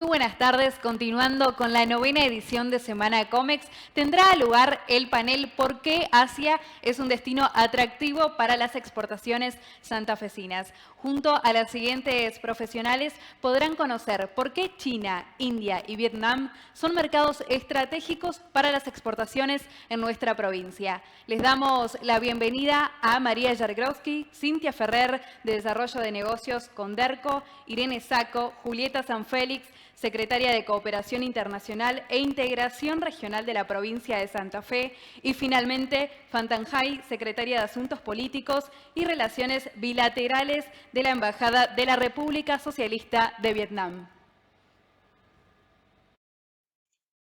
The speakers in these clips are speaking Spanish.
Muy buenas tardes, continuando con la novena edición de Semana Comex, tendrá lugar el panel ¿Por qué Asia es un destino atractivo para las exportaciones santafesinas? Junto a las siguientes profesionales podrán conocer por qué China, India y Vietnam son mercados estratégicos para las exportaciones en nuestra provincia. Les damos la bienvenida a María Jargrowski, Cintia Ferrer, de Desarrollo de Negocios Conderco, Irene Sacco, Julieta Sanfélix, secretaria de Cooperación Internacional e Integración Regional de la provincia de Santa Fe, y finalmente Phan Hai, secretaria de Asuntos Políticos y Relaciones Bilaterales de la Embajada de la República Socialista de Vietnam.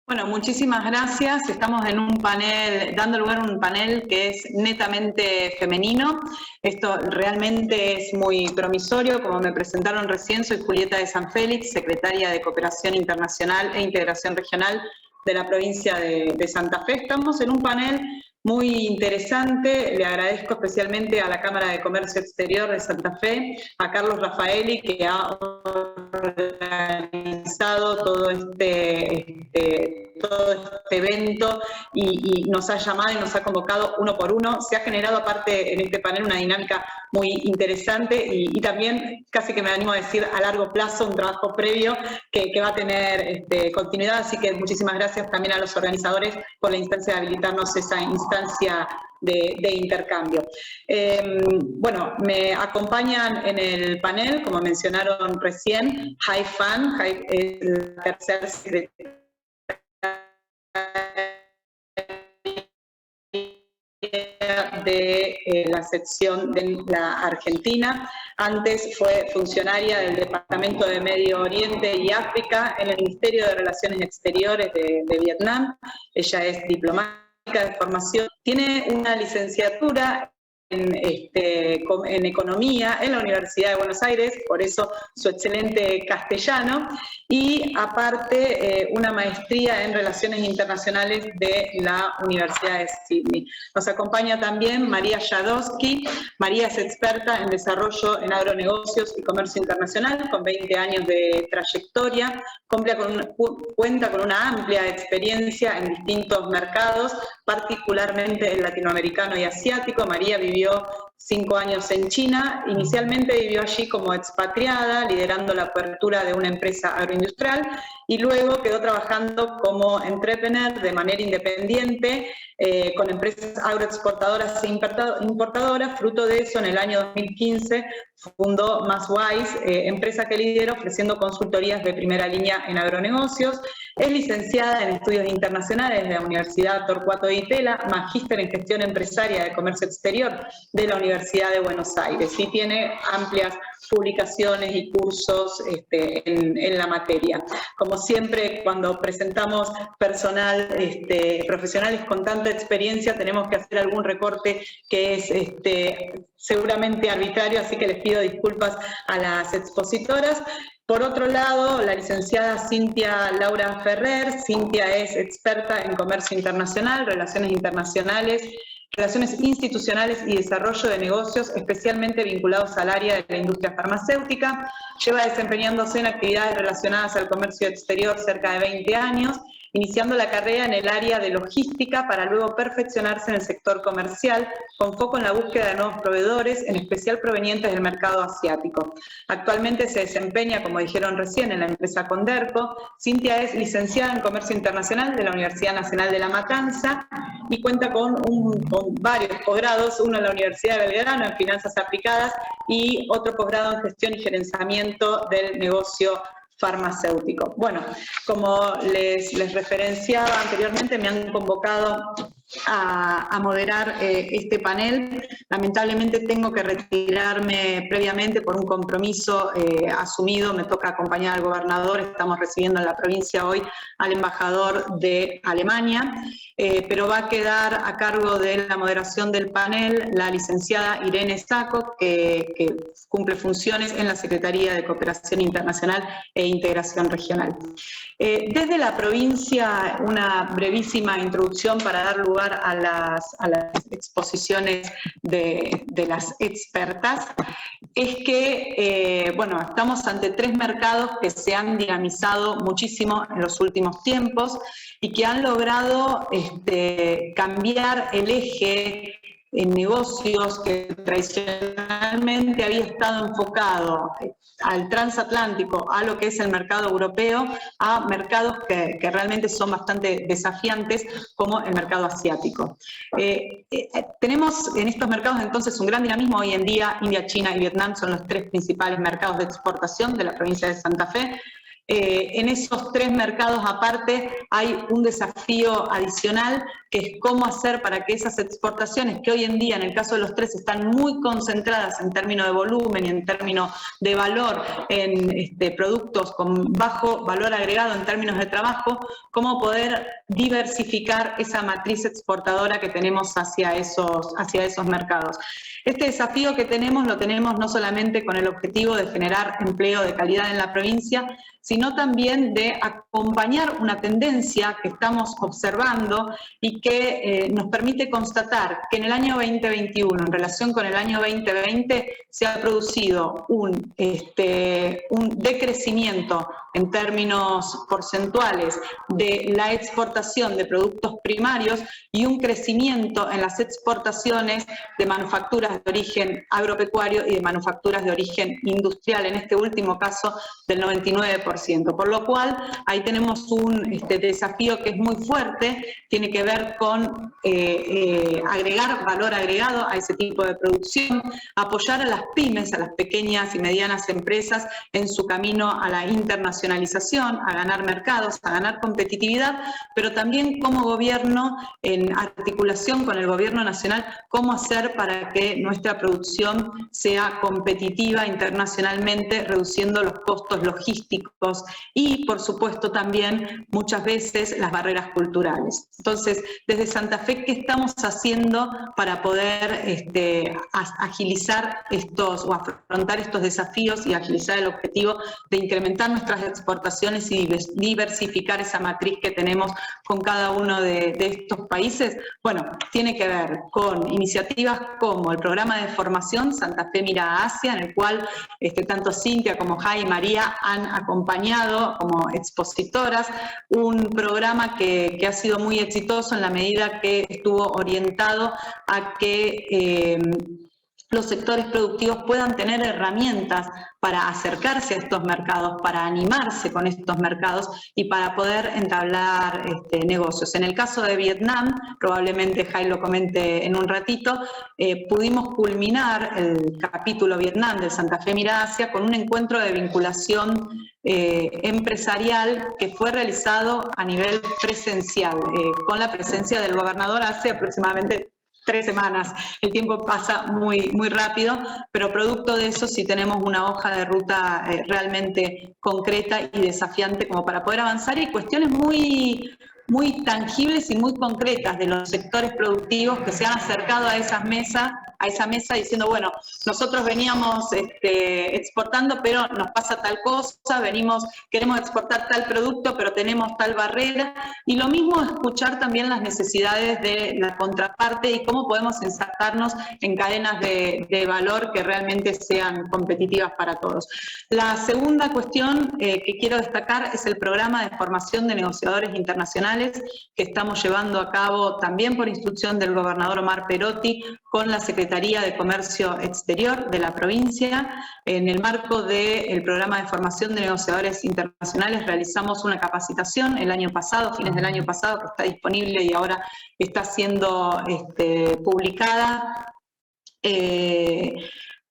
Bueno, muchísimas gracias. Estamos en un panel, dando lugar a un panel que es netamente femenino. Esto realmente es muy promisorio. Como me presentaron recién, soy Julieta de Sanfélix, secretaria de Cooperación Internacional e Integración Regional de la provincia de Santa Fe. Estamos en un panel muy interesante. Le agradezco especialmente a la Cámara de Comercio Exterior de Santa Fe, a Carlos Raffaeli, que ha organizado todo este evento y nos ha llamado y nos ha convocado uno por uno. Se ha generado aparte en este panel una dinámica muy interesante y también, casi que me animo a decir, a largo plazo, un trabajo previo que va a tener continuidad. Así que muchísimas gracias también a los organizadores por la instancia de habilitarnos esa instancia de intercambio. Bueno, me acompañan en el panel, como mencionaron recién, Phan Hai es la tercera secretaria de la sección de la Argentina. Antes fue funcionaria del Departamento de Medio Oriente y África en el Ministerio de Relaciones Exteriores de Vietnam. Ella es diplomática de formación, tiene una licenciatura en Economía en la Universidad de Buenos Aires, por eso su excelente castellano, y aparte una maestría en Relaciones Internacionales de la Universidad de Sydney. Nos acompaña también María Jargrowski. María es experta en desarrollo en agronegocios y comercio internacional, con 20 años de trayectoria, cuenta con una amplia experiencia en distintos mercados, particularmente el latinoamericano y asiático. María vivió 5 años en China. Inicialmente vivió allí como expatriada, liderando la apertura de una empresa agroindustrial, y luego quedó trabajando como entrepreneur de manera independiente con empresas agroexportadoras e importadoras. Fruto de eso, en el año 2015 fundó MassWise, empresa que lidera ofreciendo consultorías de primera línea en agronegocios. Es licenciada en Estudios Internacionales de la Universidad Torcuato Di Tella, magíster en Gestión Empresaria de Comercio Exterior de la Universidad de Buenos Aires, y tiene amplias publicaciones y cursos en la materia. Como siempre, cuando presentamos personal, profesionales con tanta experiencia, tenemos que hacer algún recorte que es seguramente arbitrario, así que les pido disculpas a las expositoras. Por otro lado, la licenciada Cintia Laura Ferrer. Cintia es experta en comercio internacional, relaciones internacionales, relaciones institucionales y desarrollo de negocios, especialmente vinculados al área de la industria farmacéutica. Lleva desempeñándose en actividades relacionadas al comercio exterior cerca de 20 años, iniciando la carrera en el área de logística para luego perfeccionarse en el sector comercial, con foco en la búsqueda de nuevos proveedores, en especial provenientes del mercado asiático. Actualmente se desempeña, como dijeron recién, en la empresa Conderco. Cintia es licenciada en Comercio Internacional de la Universidad Nacional de La Matanza y cuenta con varios posgrados, uno en la Universidad de Belgrano en Finanzas Aplicadas y otro posgrado en Gestión y Gerenciamiento del Negocio Farmacéutico. Bueno, como les referenciaba anteriormente, me han convocado a moderar este panel. Lamentablemente tengo que retirarme previamente por un compromiso asumido. Me toca acompañar al gobernador. Estamos recibiendo en la provincia hoy al embajador de Alemania. pero va a quedar a cargo de la moderación del panel la licenciada Irene Saco, que cumple funciones en la Secretaría de Cooperación Internacional e Integración Regional. Desde la provincia, una brevísima introducción para dar lugar a las exposiciones de las expertas, es que, bueno, estamos ante 3 mercados que se han dinamizado muchísimo en los últimos tiempos y que han logrado cambiar el eje en negocios que tradicionalmente había estado enfocado al transatlántico, a lo que es el mercado europeo, a mercados que realmente son bastante desafiantes, como el mercado asiático. Tenemos en estos mercados entonces un gran dinamismo. Hoy en día India, China y Vietnam son los 3 principales mercados de exportación de la provincia de Santa Fe. En esos 3 mercados aparte hay un desafío adicional, que es cómo hacer para que esas exportaciones, que hoy en día en el caso de los 3 están muy concentradas en términos de volumen y en términos de valor en productos con bajo valor agregado en términos de trabajo, cómo poder diversificar esa matriz exportadora que tenemos hacia esos mercados. Este desafío que tenemos lo tenemos no solamente con el objetivo de generar empleo de calidad en la provincia, sino también de acompañar una tendencia que estamos observando y que nos permite constatar que en el año 2021, en relación con el año 2020, se ha producido un decrecimiento en términos porcentuales de la exportación de productos primarios y un crecimiento en las exportaciones de manufacturas de origen agropecuario y de manufacturas de origen industrial, en este último caso del 99%. Por lo cual, ahí tenemos un desafío que es muy fuerte, tiene que ver con agregar valor agregado a ese tipo de producción, apoyar a las pymes, a las pequeñas y medianas empresas en su camino a la internacionalización, a ganar mercados, a ganar competitividad, pero también como gobierno, en articulación con el gobierno nacional, cómo hacer para que nuestra producción sea competitiva internacionalmente, reduciendo los costos logísticos y, por supuesto, también muchas veces las barreras culturales. Entonces, desde Santa Fe, ¿qué estamos haciendo para poder agilizar o afrontar estos desafíos y agilizar el objetivo de incrementar nuestras exportaciones y diversificar esa matriz que tenemos con cada uno de estos países? Bueno, tiene que ver con iniciativas como el programa de formación Santa Fe Mira a Asia, en el cual tanto Cintia como Jai y María han acompañado como expositoras, un programa que ha sido muy exitoso en la medida que estuvo orientado a que los sectores productivos puedan tener herramientas para acercarse a estos mercados, para animarse con estos mercados y para poder entablar negocios. En el caso de Vietnam, probablemente Jai lo comente en un ratito, pudimos culminar el capítulo Vietnam de Santa Fe Mira Asia con un encuentro de vinculación empresarial que fue realizado a nivel presencial, con la presencia del gobernador hace aproximadamente 3 semanas. El tiempo pasa muy, muy rápido, pero producto de eso sí tenemos una hoja de ruta realmente concreta y desafiante como para poder avanzar, y cuestiones muy tangibles y muy concretas de los sectores productivos que se han acercado a esa mesa diciendo, bueno, nosotros veníamos exportando, pero nos pasa tal cosa, queremos exportar tal producto, pero tenemos tal barrera, y lo mismo escuchar también las necesidades de la contraparte y cómo podemos insertarnos en cadenas de valor que realmente sean competitivas para todos. La segunda cuestión que quiero destacar es el programa de formación de negociadores internacionales que estamos llevando a cabo también por instrucción del gobernador Omar Perotti con la Secretaría de Comercio Exterior de la provincia. En el marco del programa de formación de negociadores internacionales realizamos una capacitación el año pasado, fines del año pasado, que está disponible y ahora está siendo publicada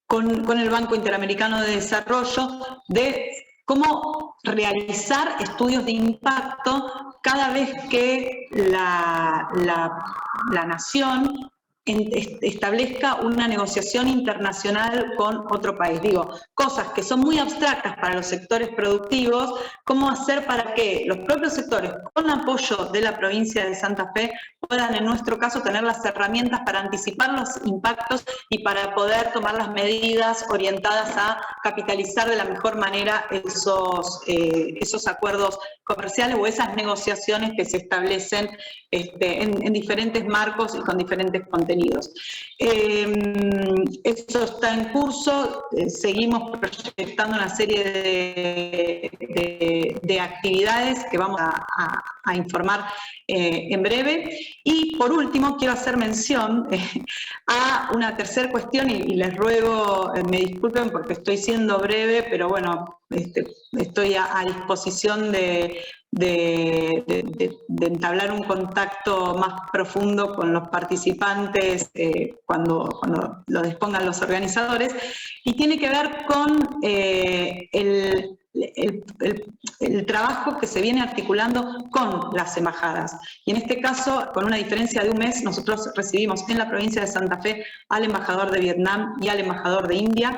con el Banco Interamericano de Desarrollo, de cómo realizar estudios de impacto cada vez que la nación establezca una negociación internacional con otro país. Digo, cosas que son muy abstractas para los sectores productivos, cómo hacer para que los propios sectores, con apoyo de la provincia de Santa Fe, puedan en nuestro caso tener las herramientas para anticipar los impactos y para poder tomar las medidas orientadas a capitalizar de la mejor manera esos acuerdos comerciales o esas negociaciones que se establecen en diferentes marcos y con diferentes contenidos. Esto está en curso, seguimos proyectando una serie de actividades que vamos a informar en breve. Y por último, quiero hacer mención a una tercera cuestión, y les ruego me disculpen porque estoy siendo breve, pero bueno, estoy a disposición de entablar un contacto más profundo con los participantes cuando lo dispongan los organizadores, y tiene que ver con el trabajo que se viene articulando con las embajadas. Y en este caso, con una diferencia de un mes, nosotros recibimos en la provincia de Santa Fe al embajador de Vietnam y al embajador de India.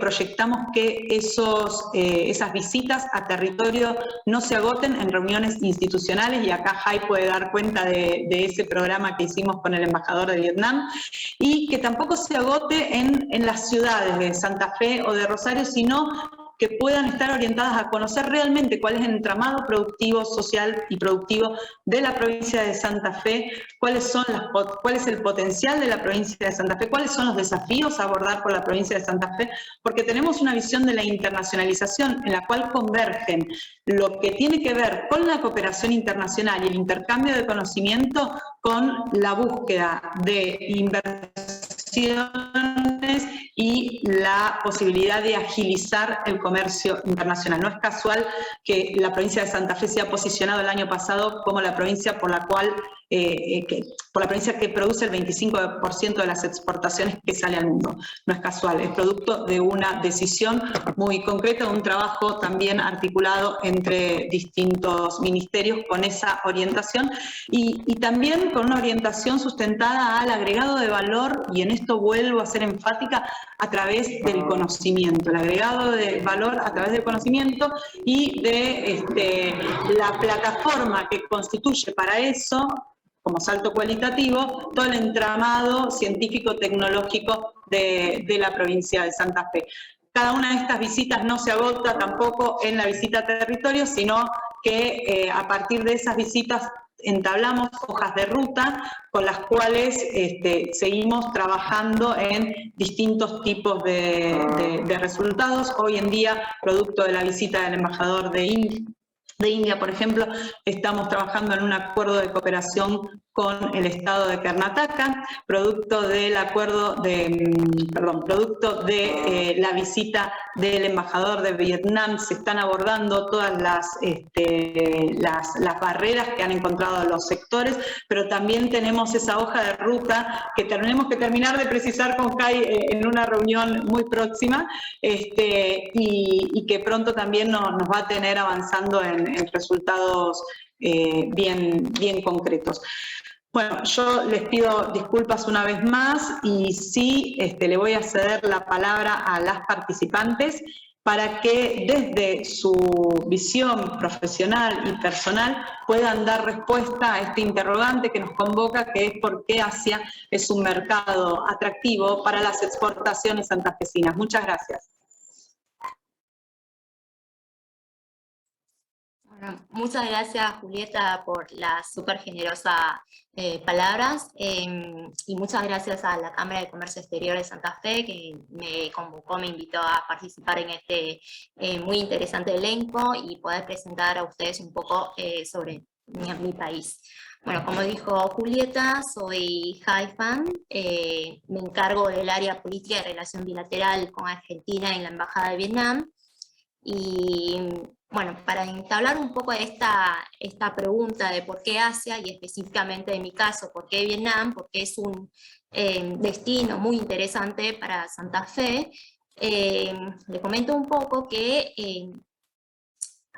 Proyectamos que esas visitas a territorio no se agoten en reuniones institucionales, y acá Jai puede dar cuenta de ese programa que hicimos con el embajador de Vietnam, y que tampoco se agote en las ciudades de Santa Fe o de Rosario, sino que puedan estar orientadas a conocer realmente cuál es el entramado productivo, social y productivo de la provincia de Santa Fe, cuál es el potencial de la provincia de Santa Fe, cuáles son los desafíos a abordar por la provincia de Santa Fe, porque tenemos una visión de la internacionalización en la cual convergen lo que tiene que ver con la cooperación internacional y el intercambio de conocimiento con la búsqueda de inversiones y la posibilidad de agilizar el comercio internacional. No es casual que la provincia de Santa Fe se ha posicionado el año pasado como la provincia por la provincia que produce el 25% de las exportaciones que sale al mundo. No es casual, es producto de una decisión muy concreta, de un trabajo también articulado entre distintos ministerios con esa orientación, y también con una orientación sustentada al agregado de valor, y en esto vuelvo a ser enfática, a través del conocimiento, el agregado de valor a través del conocimiento y de la plataforma que constituye para eso, como salto cualitativo, todo el entramado científico-tecnológico de la provincia de Santa Fe. Cada una de estas visitas no se agota tampoco en la visita a territorio, sino que a partir de esas visitas entablamos hojas de ruta con las cuales seguimos trabajando en distintos tipos de resultados. Hoy en día, producto de la visita del embajador de India, por ejemplo, estamos trabajando en un acuerdo de cooperación con el estado de Karnataka, producto de la visita del embajador de Vietnam. Se están abordando todas las barreras que han encontrado los sectores, pero también tenemos esa hoja de ruta que tenemos que terminar de precisar con Jai en una reunión muy próxima, y que pronto también nos va a tener avanzando en resultados bien concretos. Bueno, yo les pido disculpas una vez más, y sí le voy a ceder la palabra a las participantes para que desde su visión profesional y personal puedan dar respuesta a este interrogante que nos convoca, que es por qué Asia es un mercado atractivo para las exportaciones santafesinas. Muchas gracias. Bueno, muchas gracias, Julieta, por las súper generosas palabras, y muchas gracias a la Cámara de Comercio Exterior de Santa Fe, que me convocó, me invitó a participar en este muy interesante elenco y poder presentar a ustedes un poco sobre mi país. Bueno, como dijo Julieta, soy Jai Pham, me encargo del área política de relación bilateral con Argentina en la Embajada de Vietnam. Y bueno, para entablar un poco esta pregunta de por qué Asia, y específicamente en mi caso, por qué Vietnam, porque es un destino muy interesante para Santa Fe, le comento un poco que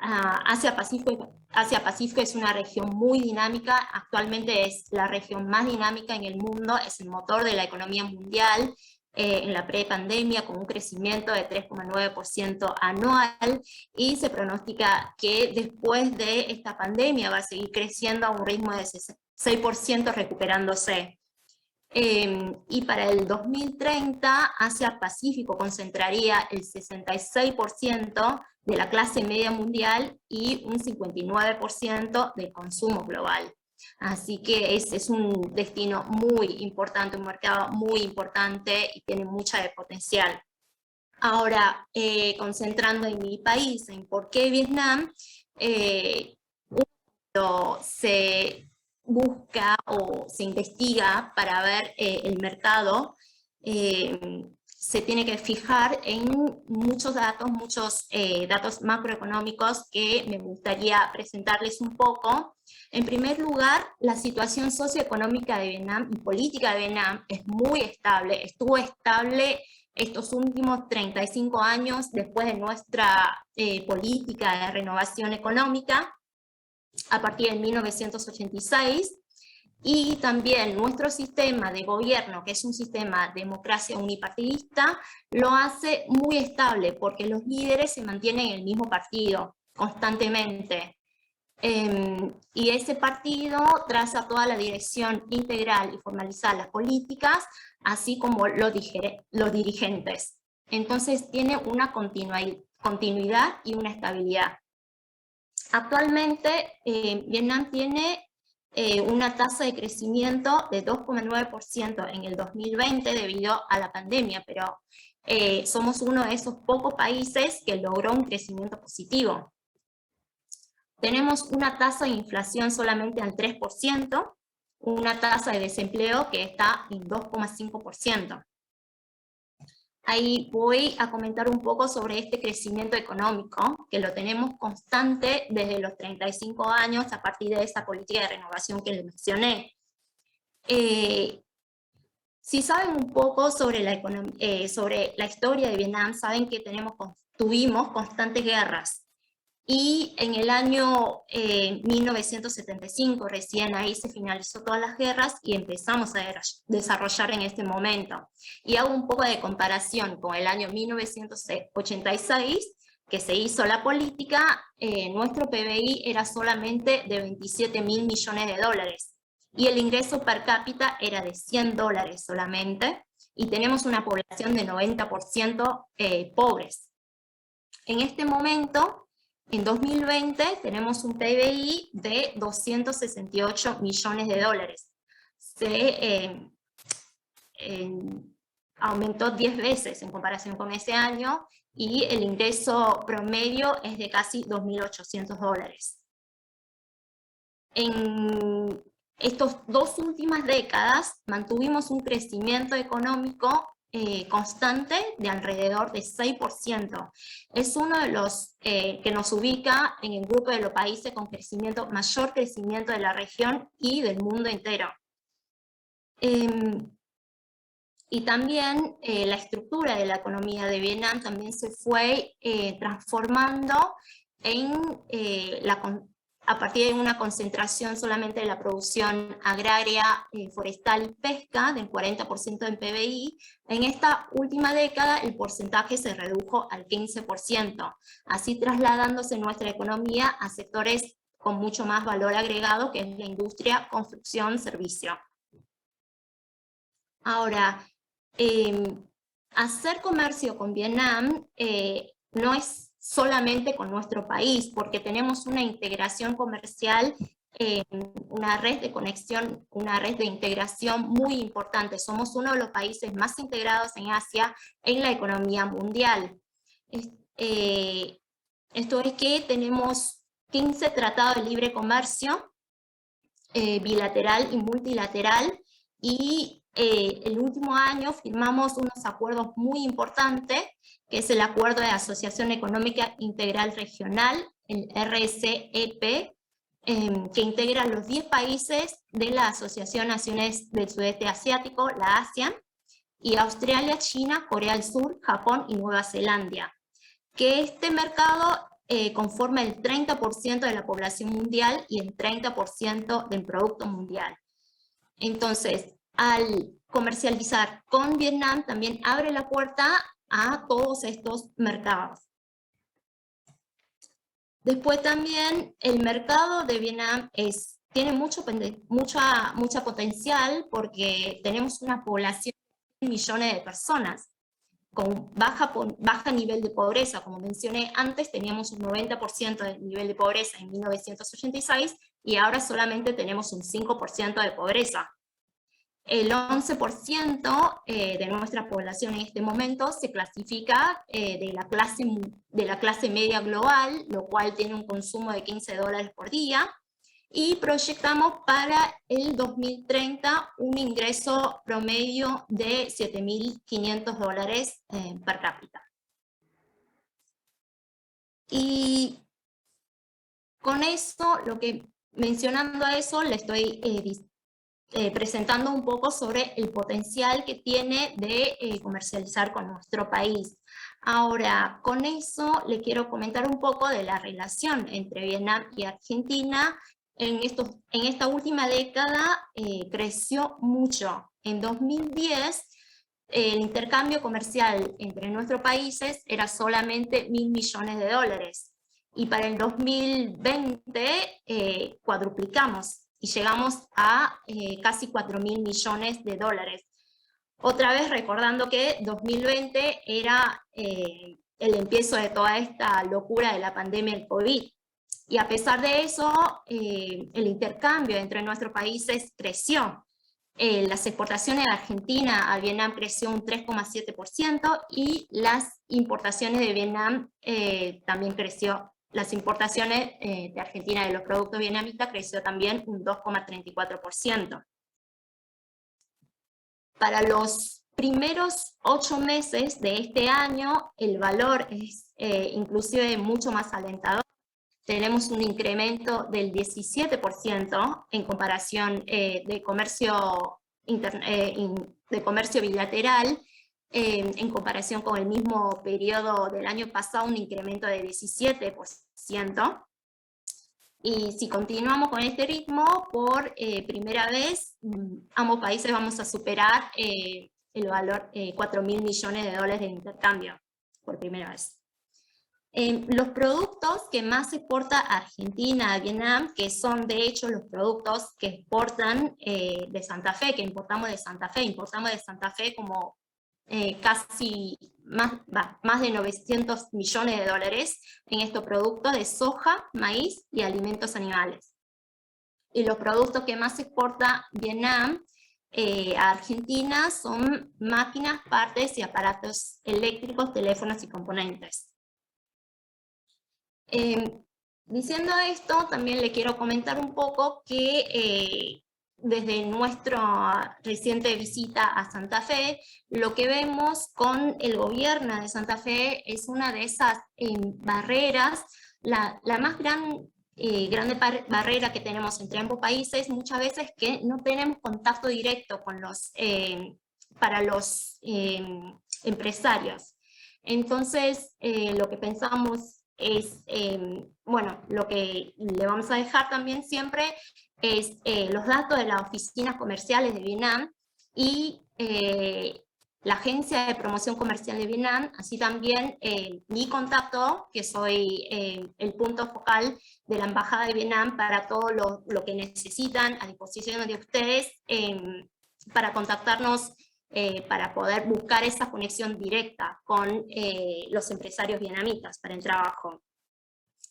Asia-Pacífico es una región muy dinámica, actualmente es la región más dinámica en el mundo, es el motor de la economía mundial, en la pre-pandemia con un crecimiento de 3,9% anual, y se pronostica que después de esta pandemia va a seguir creciendo a un ritmo de 6% recuperándose. Y para el 2030, Asia-Pacífico concentraría el 66% de la clase media mundial y un 59% del consumo global. Así que es un destino muy importante, un mercado muy importante y tiene mucha potencial. Ahora, concentrando en mi país, en por qué Vietnam, se busca o se investiga para ver el mercado, se tiene que fijar en muchos datos macroeconómicos que me gustaría presentarles un poco. En primer lugar, la situación socioeconómica de Vietnam y política de Vietnam es muy estable, estuvo estable estos últimos 35 años después de nuestra política de renovación económica, a partir de 1986, y también nuestro sistema de gobierno, que es un sistema de democracia unipartidista, lo hace muy estable, porque los líderes se mantienen en el mismo partido constantemente. Y ese partido traza toda la dirección integral y formaliza las políticas, así como los dirigentes. Entonces tiene una continuidad y una estabilidad. Actualmente Vietnam tiene una tasa de crecimiento de 2,9% en el 2020 debido a la pandemia, pero somos uno de esos pocos países que logró un crecimiento positivo. Tenemos una tasa de inflación solamente al 3%, una tasa de desempleo que está en 2,5%. Ahí voy a comentar un poco sobre este crecimiento económico, que lo tenemos constante desde los 35 años a partir de esa política de renovación que les mencioné. Si saben un poco sobre la historia de Vietnam, saben que tuvimos constantes guerras. Y en el año 1975, recién ahí se finalizó todas las guerras y empezamos a desarrollar en este momento. Y hago un poco de comparación con el año 1986, que se hizo la política, nuestro PBI era solamente de 27.000 millones de dólares. Y el ingreso per cápita era de $100 solamente. Y tenemos una población de 90% pobres. En este momento, en 2020 tenemos un PBI de 268 millones de dólares. Aumentó 10 veces en comparación con ese año y el ingreso promedio es de casi 2.800 dólares. En estas 2 últimas décadas mantuvimos un crecimiento económico constante de alrededor de 6%. Es uno de los que nos ubica en el grupo de los países con mayor crecimiento de la región y del mundo entero. Y también la estructura de la economía de Vietnam también se fue transformando a partir de una concentración solamente de la producción agraria, forestal y pesca del 40% en PBI. En esta última década el porcentaje se redujo al 15%, así trasladándose nuestra economía a sectores con mucho más valor agregado, que es la industria, construcción, servicio. Ahora, hacer comercio con Vietnam no es solamente con nuestro país, porque tenemos una integración comercial, una red de conexión, una red de integración muy importante. Somos uno de los países más integrados en Asia en la economía mundial. Esto es que tenemos 15 tratados de libre comercio, bilateral y multilateral, y el último año firmamos unos acuerdos muy importantes, que es el Acuerdo de Asociación Económica Integral Regional, el RCEP, que integra los 10 países de la Asociación Naciones del Sudeste Asiático, la ASEAN, y Australia, China, Corea del Sur, Japón y Nueva Zelanda. Que este mercado conforma el 30% de la población mundial y el 30% del producto mundial. Entonces, al comercializar con Vietnam, también abre la puerta a todos estos mercados. Después también el mercado de Vietnam tiene mucha potencial porque tenemos una población de millones de personas con baja nivel de pobreza. Como mencioné antes, teníamos un 90% de nivel de pobreza en 1986 y ahora solamente tenemos un 5% de pobreza. El 11% de nuestra población en este momento se clasifica de la clase media global, lo cual tiene un consumo de $15 por día, y proyectamos para el 2030 un ingreso promedio de $7.500 per cápita. Y con eso, mencionando eso, le estoy presentando un poco sobre el potencial que tiene de comercializar con nuestro país. Ahora, con eso le quiero comentar un poco de la relación entre Vietnam y Argentina. En esta última década creció mucho. En 2010, el intercambio comercial entre nuestros países era solamente $1.000 millones. Y para el 2020 cuadruplicamos y llegamos a casi $4.000 millones. Otra vez recordando que 2020 era el empiezo de toda esta locura de la pandemia del COVID. Y a pesar de eso, el intercambio entre nuestros países creció. Las exportaciones de Argentina a Vietnam creció un 3,7% y las importaciones de Vietnam también creció. Las importaciones de Argentina de los productos vietnamitas creció también un 2,34%. Para los primeros 8 meses de este año, el valor es inclusive mucho más alentador. Tenemos un incremento del 17% en comparación de comercio bilateral, en comparación con el mismo periodo del año pasado, un incremento de 17%. Y si continuamos con este ritmo, por primera vez, ambos países vamos a superar el valor $4.000 millones de intercambio, por primera vez. Los productos que más exporta Argentina a Vietnam, que son de hecho los productos que exportan de Santa Fe, que importamos de Santa Fe como casi más de $900 millones en estos productos de soja, maíz y alimentos animales. Y los productos que más exporta Vietnam a Argentina son máquinas, partes y aparatos eléctricos, teléfonos y componentes. Diciendo esto, también le quiero comentar un poco que desde nuestra reciente visita a Santa Fe, lo que vemos con el gobierno de Santa Fe es una de esas barreras, la más grande barrera que tenemos entre ambos países, muchas veces que no tenemos contacto directo con para los empresarios. Entonces, lo que pensamos es, bueno, lo que le vamos a dejar también siempre es los datos de las oficinas comerciales de Vietnam y la Agencia de Promoción Comercial de Vietnam, así también mi contacto, que soy el punto focal de la Embajada de Vietnam para todo lo que necesitan a disposición de ustedes para contactarnos, para poder buscar esa conexión directa con los empresarios vietnamitas para el trabajo.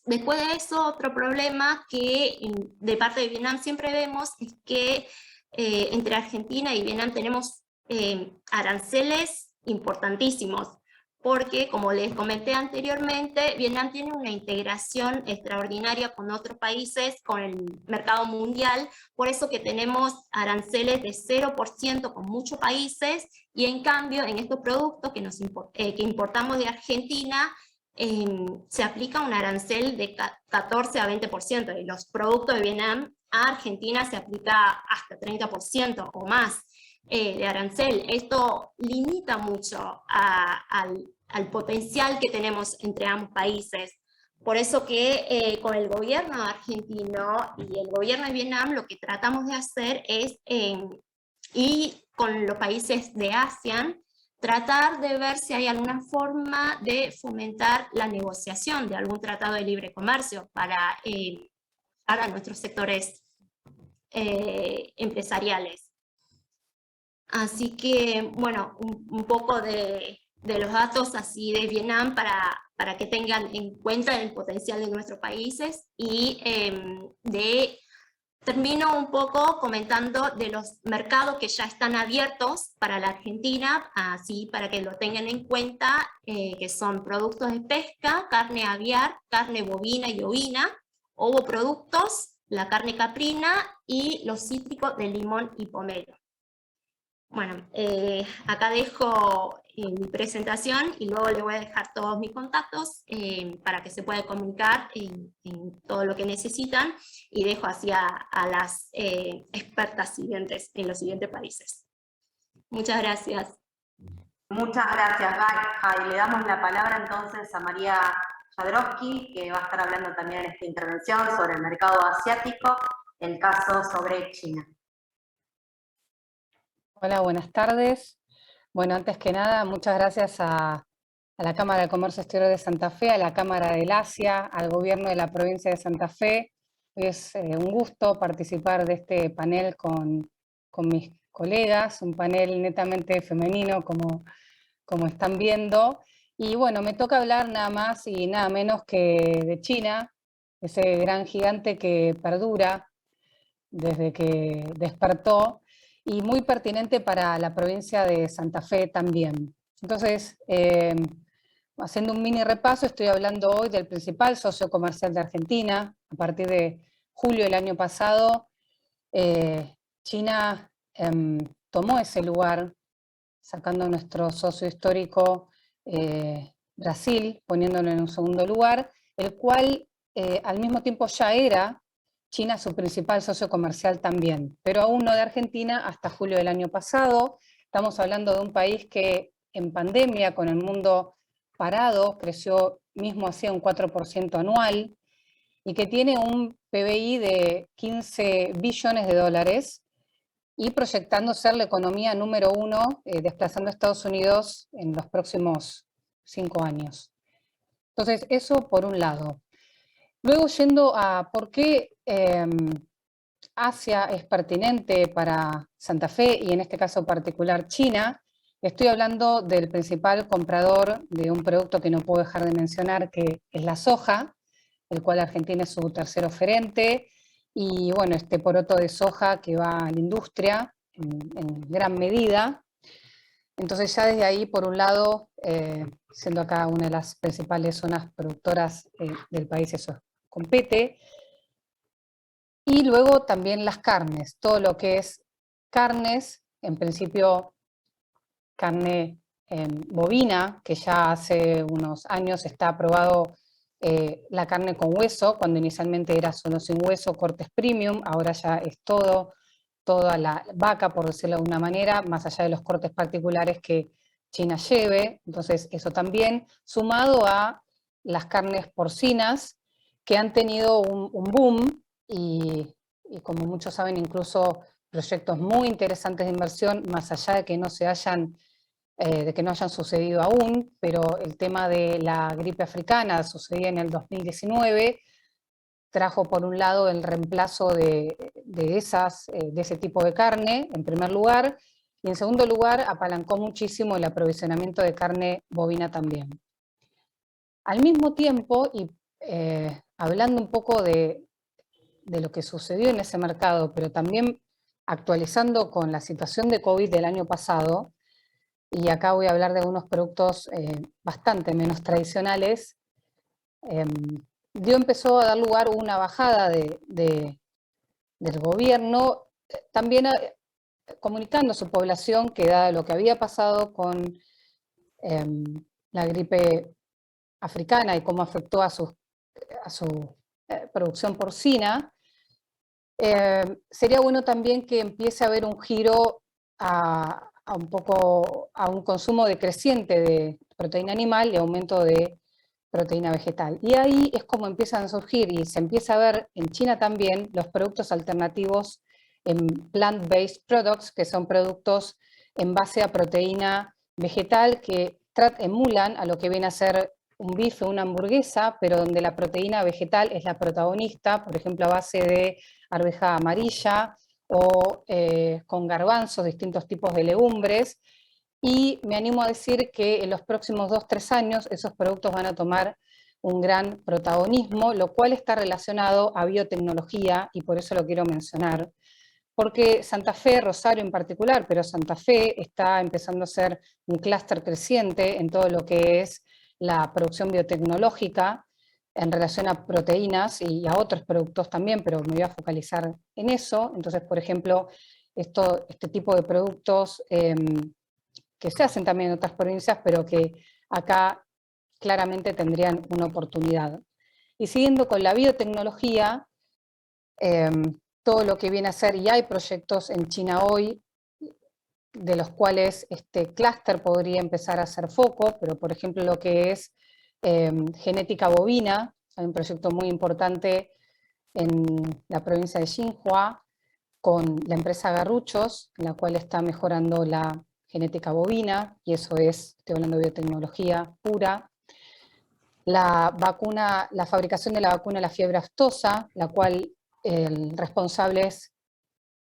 Después de eso, otro problema que de parte de Vietnam siempre vemos es que entre Argentina y Vietnam tenemos aranceles importantísimos, porque como les comenté anteriormente, Vietnam tiene una integración extraordinaria con otros países, con el mercado mundial, por eso que tenemos aranceles de 0% con muchos países, y en cambio en estos productos que importamos de Argentina, se aplica un arancel de 14 a 20%, y los productos de Vietnam a Argentina se aplica hasta 30% o más de arancel. Esto limita mucho al potencial que tenemos entre ambos países, Por eso que con el gobierno argentino y el gobierno de Vietnam lo que tratamos de hacer es, y con los países de ASEAN, tratar de ver si hay alguna forma de fomentar la negociación de algún tratado de libre comercio para nuestros sectores empresariales. Así que, bueno, un poco de los datos así de Vietnam para que tengan en cuenta el potencial de nuestros países y termino un poco comentando de los mercados que ya están abiertos para la Argentina, así para que lo tengan en cuenta, que son productos de pesca, carne aviar, carne bovina y ovina, ovoproductos, la carne caprina y los cítricos de limón y pomelo. Bueno, acá dejo mi presentación y luego le voy a dejar todos mis contactos para que se pueda comunicar en todo lo que necesitan, y dejo hacia a las expertas siguientes en los siguientes países. Muchas gracias. Muchas gracias, Jai. Le damos la palabra entonces a María Jadrowski, que va a estar hablando también en esta intervención sobre el mercado asiático, el caso sobre China. Hola, buenas tardes. Bueno, antes que nada, muchas gracias a la Cámara de Comercio Exterior de Santa Fe, a la Cámara del Asia, al Gobierno de la provincia de Santa Fe. Hoy es un gusto participar de este panel con mis colegas, un panel netamente femenino, como están viendo. Y bueno, me toca hablar nada más y nada menos que de China, ese gran gigante que perdura desde que despertó, y muy pertinente para la provincia de Santa Fe también. Entonces, haciendo un mini repaso, estoy hablando hoy del principal socio comercial de Argentina. A partir de julio del año pasado, China tomó ese lugar, sacando a nuestro socio histórico Brasil, poniéndolo en un segundo lugar, el cual al mismo tiempo ya era China su principal socio comercial también, pero aún no de Argentina hasta julio del año pasado. Estamos hablando de un país que en pandemia, con el mundo parado, creció mismo hacia un 4% anual, y que tiene un PBI de 15 billones de dólares, y proyectando ser la economía número 1, desplazando a Estados Unidos en los próximos 5 años. Entonces, eso por un lado. Luego, yendo a por qué Asia es pertinente para Santa Fe, y en este caso particular China, estoy hablando del principal comprador de un producto que no puedo dejar de mencionar, que es la soja, el cual Argentina es su tercer oferente, y bueno, este poroto de soja que va a la industria en gran medida. Entonces ya desde ahí, por un lado, siendo acá una de las principales zonas productoras del país, eso compete. Y luego también las carnes, todo lo que es carnes, en principio carne bovina, que ya hace unos años está aprobado la carne con hueso, cuando inicialmente era solo sin hueso, cortes premium, ahora ya es toda la vaca, por decirlo de alguna manera, más allá de los cortes particulares que China lleve. Entonces eso también, sumado a las carnes porcinas, que han tenido un boom, y como muchos saben, incluso proyectos muy interesantes de inversión, más allá de que no hayan sucedido aún, pero el tema de la gripe africana sucedía en el 2019, trajo por un lado el reemplazo de ese tipo de carne, en primer lugar, y en segundo lugar apalancó muchísimo el aprovisionamiento de carne bovina también. Al mismo tiempo, y hablando un poco de lo que sucedió en ese mercado, pero también actualizando con la situación de COVID del año pasado, y acá voy a hablar de algunos productos bastante menos tradicionales, empezó a dar lugar a una bajada del gobierno, también comunicando a su población que, dado lo que había pasado con la gripe africana y cómo afectó a su producción porcina, sería bueno también que empiece a haber un giro a un consumo decreciente de proteína animal y aumento de proteína vegetal. Y ahí es como empiezan a surgir y se empieza a ver en China también los productos alternativos en plant-based products, que son productos en base a proteína vegetal que emulan a lo que viene a ser un bife, una hamburguesa, pero donde la proteína vegetal es la protagonista, por ejemplo, a base de arveja amarilla o con garbanzos, distintos tipos de legumbres. Y me animo a decir que en los próximos 2-3 años esos productos van a tomar un gran protagonismo, lo cual está relacionado a biotecnología, y por eso lo quiero mencionar. Porque Santa Fe, Rosario en particular, pero Santa Fe está empezando a ser un clúster creciente en todo lo que es la producción biotecnológica en relación a proteínas y a otros productos también, pero me voy a focalizar en eso. Entonces, por ejemplo, este tipo de productos que se hacen también en otras provincias, pero que acá claramente tendrían una oportunidad. Y siguiendo con la biotecnología, todo lo que viene a ser, y hay proyectos en China hoy, de los cuales este clúster podría empezar a hacer foco, pero por ejemplo lo que es genética bovina, hay un proyecto muy importante en la provincia de Xinhua con la empresa Garruchos, en la cual está mejorando la genética bovina, y eso es, estoy hablando de biotecnología pura. La fabricación de la vacuna de la fiebre aftosa, la cual el responsable es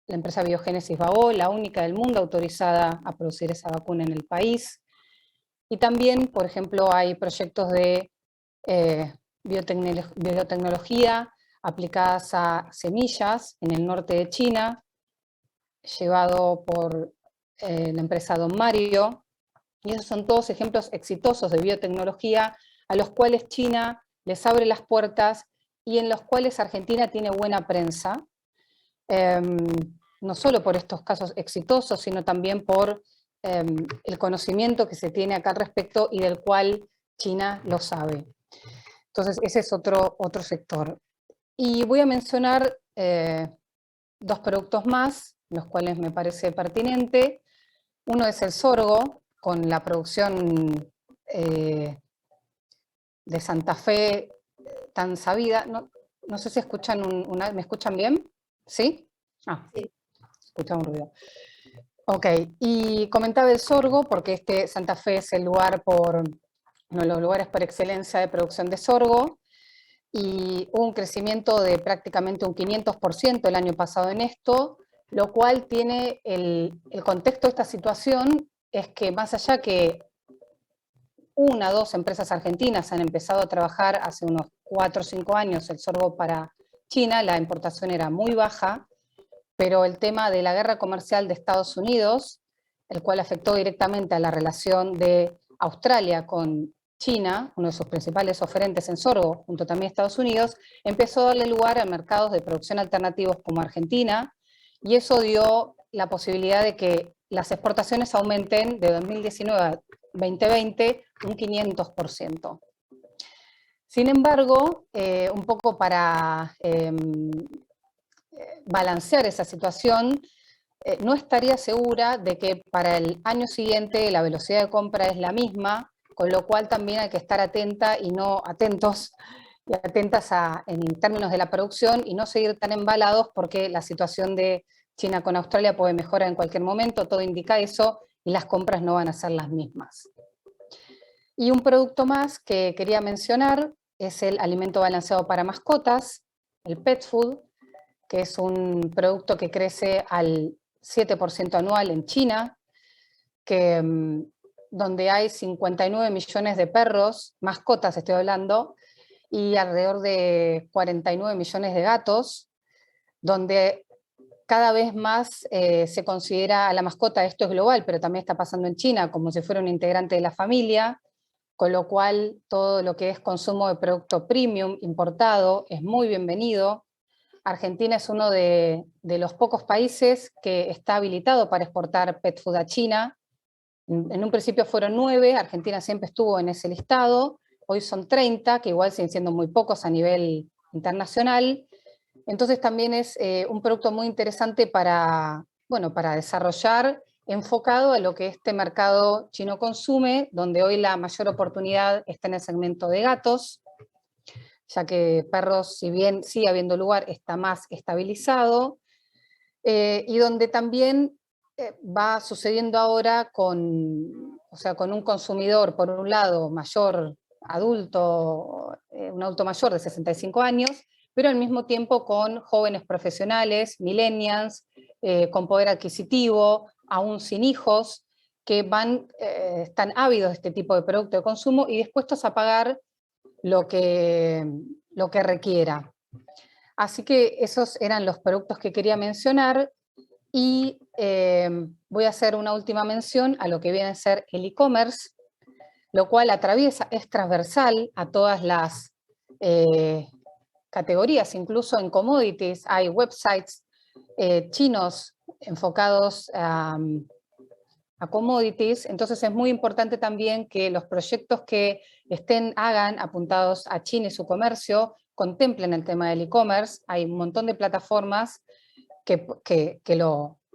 la empresa Biogénesis Bao, la única del mundo autorizada a producir esa vacuna en el país. Y también, por ejemplo, hay proyectos de biotecnología aplicadas a semillas en el norte de China, llevado por la empresa Don Mario, y esos son todos ejemplos exitosos de biotecnología a los cuales China les abre las puertas y en los cuales Argentina tiene buena prensa, no solo por estos casos exitosos, sino también por el conocimiento que se tiene acá al respecto y del cual China lo sabe. Entonces ese es otro sector. Y voy a mencionar 2 productos más, los cuales me parece pertinente. Uno es el sorgo, con la producción de Santa Fe tan sabida. No sé si escuchan ¿me escuchan bien? ¿Sí? Sí. Escuchaba un ruido. Ok, y comentaba el sorgo porque Santa Fe es uno de los lugares por excelencia de producción de sorgo, y hubo un crecimiento de prácticamente un 500% el año pasado en esto, lo cual tiene el contexto de esta situación es que más allá que 1 o 2 empresas argentinas han empezado a trabajar hace unos 4 o 5 años el sorgo para China, la importación era muy baja, pero el tema de la guerra comercial de Estados Unidos, el cual afectó directamente a la relación de Australia con China, uno de sus principales oferentes en sorgo, junto también a Estados Unidos, empezó a darle lugar a mercados de producción alternativos como Argentina, y eso dio la posibilidad de que las exportaciones aumenten de 2019 a 2020 un 500%. Sin embargo, un poco para balancear esa situación, no estaría segura de que para el año siguiente la velocidad de compra es la misma, con lo cual también hay que estar atenta y no atentos y atentas en términos de la producción y no seguir tan embalados porque la situación de China con Australia puede mejorar en cualquier momento, todo indica eso, y las compras no van a ser las mismas. Y un producto más que quería mencionar es el alimento balanceado para mascotas, el pet food, que es un producto que crece al 7% anual en China, donde hay 59 millones de perros, mascotas estoy hablando, y alrededor de 49 millones de gatos, donde cada vez más se considera a la mascota, esto es global, pero también está pasando en China, como si fuera un integrante de la familia, con lo cual todo lo que es consumo de producto premium importado es muy bienvenido. Argentina es uno de los pocos países que está habilitado para exportar pet food a China. En un principio fueron 9, Argentina siempre estuvo en ese listado, hoy son 30, que igual siguen siendo muy pocos a nivel internacional. Entonces también es un producto muy interesante para desarrollar enfocado a lo que este mercado chino consume, donde hoy la mayor oportunidad está en el segmento de gatos, ya que perros, si bien sigue habiendo lugar, está más estabilizado, y donde también va sucediendo ahora con un consumidor, por un lado, mayor, adulto, un adulto mayor de 65 años, pero al mismo tiempo con jóvenes profesionales, millennials, con poder adquisitivo, aún sin hijos, que están ávidos de este tipo de producto de consumo y dispuestos a pagar lo que requiera. Así que esos eran los productos que quería mencionar, y voy a hacer una última mención a lo que viene a ser el e-commerce, lo cual es transversal a todas las categorías, incluso en commodities hay websites chinos enfocados a commodities. Entonces es muy importante también que los proyectos que hagan apuntados a China y su comercio contemplen el tema del e-commerce. Hay un montón de plataformas que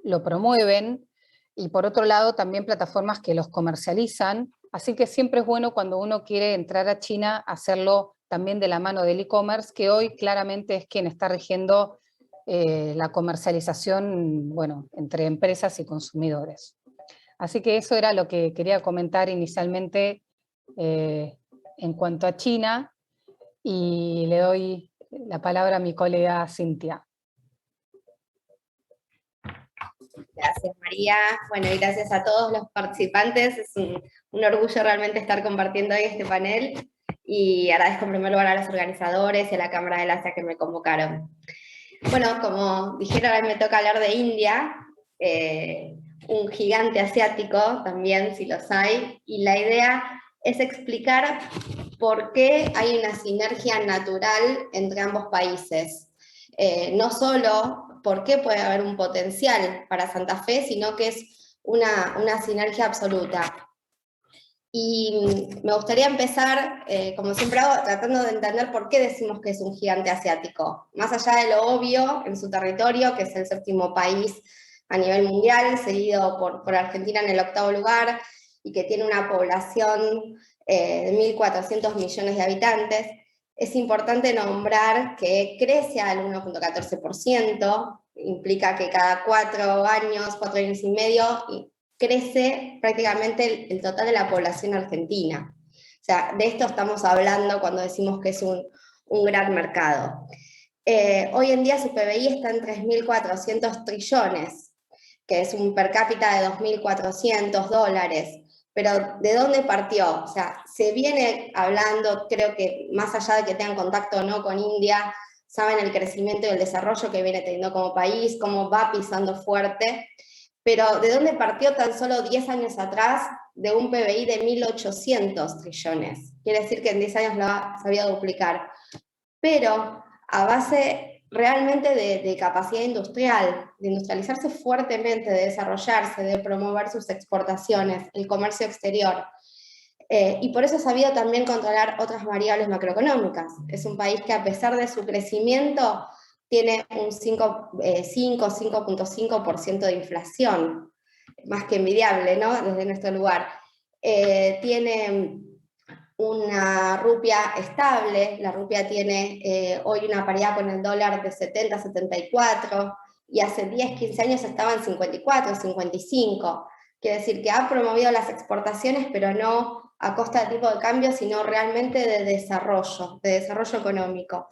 lo promueven, y por otro lado también plataformas que los comercializan, así que siempre es bueno cuando uno quiere entrar a China hacerlo también de la mano del e-commerce, que hoy claramente es quien está rigiendo la comercialización, bueno, entre empresas y consumidores. Así que eso era lo que quería comentar inicialmente en cuanto a China, y le doy la palabra a mi colega Cintia. Gracias, María. Bueno, y gracias a todos los participantes. Es un orgullo realmente estar compartiendo hoy este panel, y agradezco en primer lugar a los organizadores y a la Cámara del Asia que me convocaron. Bueno, como dijeron, a mí me toca hablar de India, un gigante asiático también, si los hay, y la idea es explicar por qué hay una sinergia natural entre ambos países. No solo por qué puede haber un potencial para Santa Fe, sino que es una sinergia absoluta. Y me gustaría empezar, como siempre hago, tratando de entender por qué decimos que es un gigante asiático. Más allá de lo obvio, en su territorio, que es el 7º país a nivel mundial, seguido por Argentina en el 8º lugar, y que tiene una población de 1.400 millones de habitantes, es importante nombrar que crece al 1.14%, implica que cada 4 años y medio, crece prácticamente el total de la población argentina. O sea, de esto estamos hablando cuando decimos que es un gran mercado. Hoy en día su PBI está en 3.400 trillones, que es un per cápita de $2.400. Pero ¿de dónde partió? O sea, se viene hablando, creo que más allá de que tengan contacto o no con India, saben el crecimiento y el desarrollo que viene teniendo como país, cómo va pisando fuerte, pero ¿de dónde partió tan solo 10 años atrás de un PBI de 1.800 trillones? Quiere decir que en 10 años lo ha sabido duplicar, pero a base realmente de capacidad industrial, de industrializarse fuertemente, de desarrollarse, de promover sus exportaciones, el comercio exterior. Y por eso ha sabido también controlar otras variables macroeconómicas. Es un país que, a pesar de su crecimiento, tiene un 5,5% de inflación, más que envidiable, ¿no? Desde nuestro lugar. Tiene una rupia estable, la rupia tiene hoy una paridad con el dólar de 70 a 74, y hace 10, 15 años estaba en 54, 55. Quiere decir que ha promovido las exportaciones, pero no a costa de tipo de cambio, sino realmente de desarrollo económico.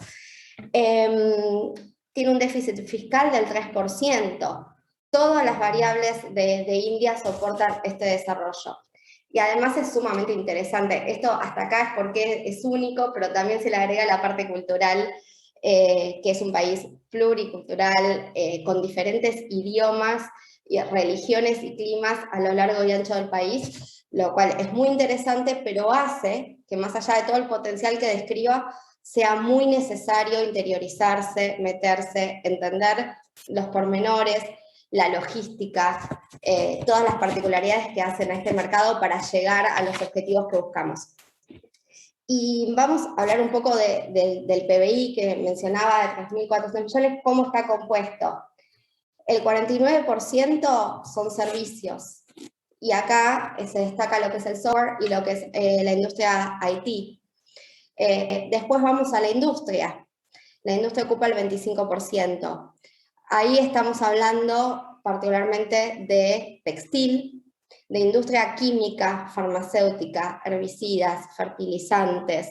Tiene un déficit fiscal del 3%. Todas las variables de India soportan este desarrollo. Y además es sumamente interesante. Esto hasta acá es porque es único, pero también se le agrega la parte cultural, que es un país pluricultural, con diferentes idiomas, y religiones y climas a lo largo y ancho del país, lo cual es muy interesante, pero hace que, más allá de todo el potencial que describa, sea muy necesario interiorizarse, meterse, entender los pormenores, la logística, todas las particularidades que hacen a este mercado para llegar a los objetivos que buscamos. Y vamos a hablar un poco del PBI que mencionaba, de 3.400 millones, cómo está compuesto. El 49% son servicios. Y acá se destaca lo que es el software y lo que es la industria IT. Después vamos a la industria. La industria ocupa el 25%. Ahí estamos hablando particularmente de textil, de industria química, farmacéutica, herbicidas, fertilizantes.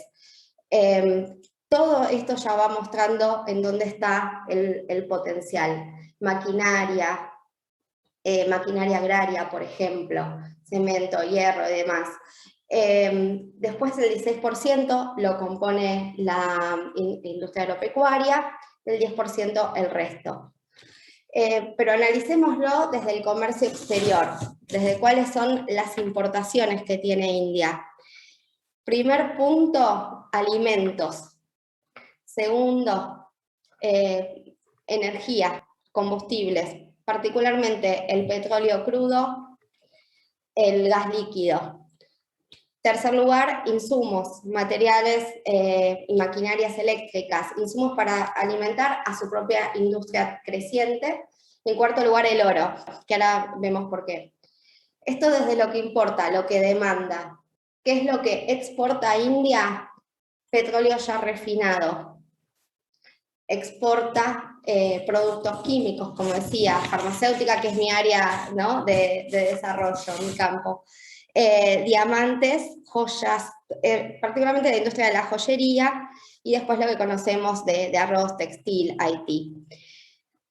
Todo esto ya va mostrando en dónde está el potencial. Maquinaria, maquinaria agraria, por ejemplo, cemento, hierro y demás. Después el 16% lo compone la industria agropecuaria, el 10% el resto. Pero analicémoslo desde el comercio exterior, desde cuáles son las importaciones que tiene India. Primer punto, alimentos. Segundo, energía, combustibles, particularmente el petróleo crudo, el gas líquido. Tercer lugar, insumos, materiales y maquinarias eléctricas, insumos para alimentar a su propia industria creciente. En cuarto lugar, el oro, que ahora vemos por qué. Esto desde lo que importa, lo que demanda. ¿Qué es lo que exporta India? Petróleo ya refinado. Exporta productos químicos, como decía, farmacéutica, que es mi área, ¿no?, de desarrollo, mi campo. Diamantes, joyas, particularmente de la industria de la joyería, y después lo que conocemos de arroz, textil, IT.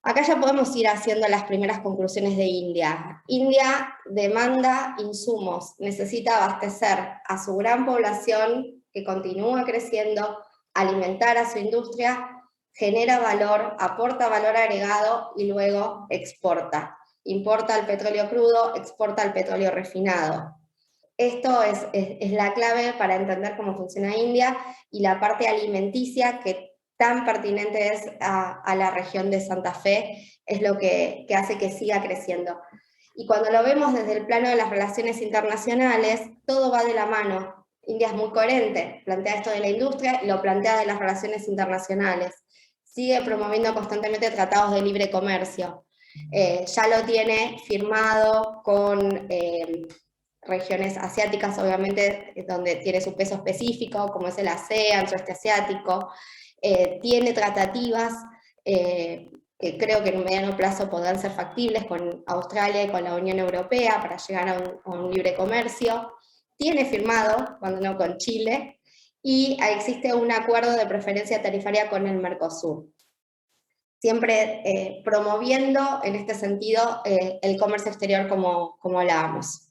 Acá ya podemos ir haciendo las primeras conclusiones de India. India demanda insumos, necesita abastecer a su gran población que continúa creciendo, alimentar a su industria, genera valor, aporta valor agregado y luego exporta. Importa el petróleo crudo, exporta el petróleo refinado. Esto es la clave para entender cómo funciona India y la parte alimenticia que tan pertinente es a la región de Santa Fe, es lo que hace que siga creciendo. Y cuando lo vemos desde el plano de las relaciones internacionales, todo va de la mano. India es muy coherente, plantea esto de la industria y lo plantea de las relaciones internacionales. Sigue promoviendo constantemente tratados de libre comercio. Ya lo tiene firmado con regiones asiáticas, obviamente, donde tiene su peso específico, como es el ASEAN, sudeste asiático. Tiene tratativas que creo que en un mediano plazo podrán ser factibles con Australia y con la Unión Europea para llegar a un libre comercio. Tiene firmado, cuando no con Chile, y existe un acuerdo de preferencia tarifaria con el Mercosur. Siempre promoviendo en este sentido el comercio exterior como hablábamos.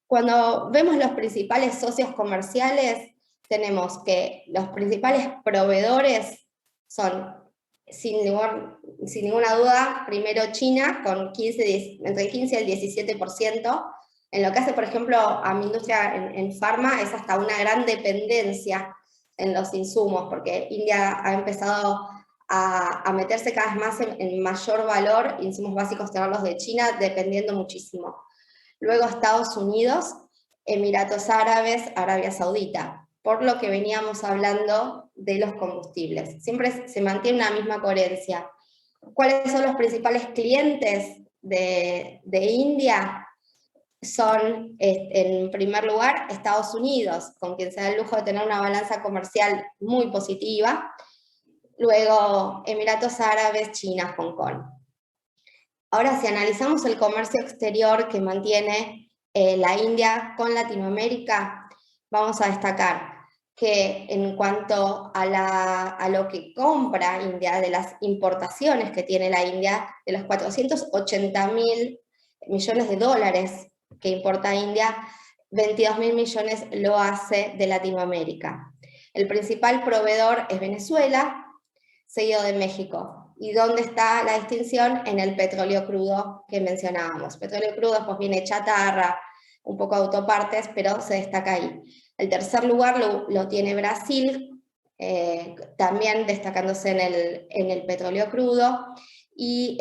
Cuando vemos los principales socios comerciales, tenemos que los principales proveedores son, sin ninguna duda, primero China, con entre el 15 y el 17%. En lo que hace, por ejemplo, a mi industria en farma, es hasta una gran dependencia en los insumos, porque India ha empezado a meterse cada vez más en mayor valor, insumos básicos tenerlos de China, dependiendo muchísimo. Luego Estados Unidos, Emiratos Árabes, Arabia Saudita, por lo que veníamos hablando de los combustibles. Siempre se mantiene una misma coherencia. ¿Cuáles son los principales clientes de India? Son, en primer lugar, Estados Unidos, con quien se da el lujo de tener una balanza comercial muy positiva. Luego, Emiratos Árabes, China, Hong Kong. Ahora, si analizamos el comercio exterior que mantiene la India con Latinoamérica, vamos a destacar que en cuanto a lo que compra India, de las importaciones que tiene la India, de los 480.000 millones de dólares que importa India, 22.000 millones lo hace de Latinoamérica. El principal proveedor es Venezuela, seguido de México. ¿Y dónde está la distinción? En el petróleo crudo que mencionábamos. Petróleo crudo, después viene chatarra, un poco autopartes, pero se destaca ahí. El tercer lugar lo tiene Brasil, también destacándose en el petróleo crudo, y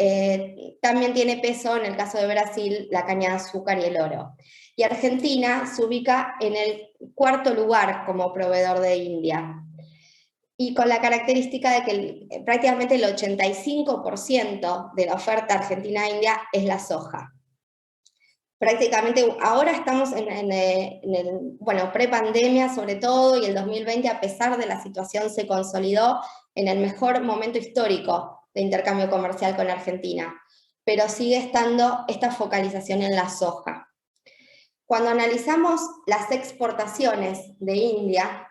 también tiene peso, en el caso de Brasil, la caña de azúcar y el oro. Y Argentina se ubica en el cuarto lugar como proveedor de India. y con la característica de que prácticamente el 85% de la oferta Argentina-India es la soja. Prácticamente ahora estamos bueno, pre-pandemia sobre todo, y el 2020, a pesar de la situación, se consolidó en el mejor momento histórico de intercambio comercial con Argentina, pero sigue estando esta focalización en la soja. Cuando analizamos las exportaciones de India,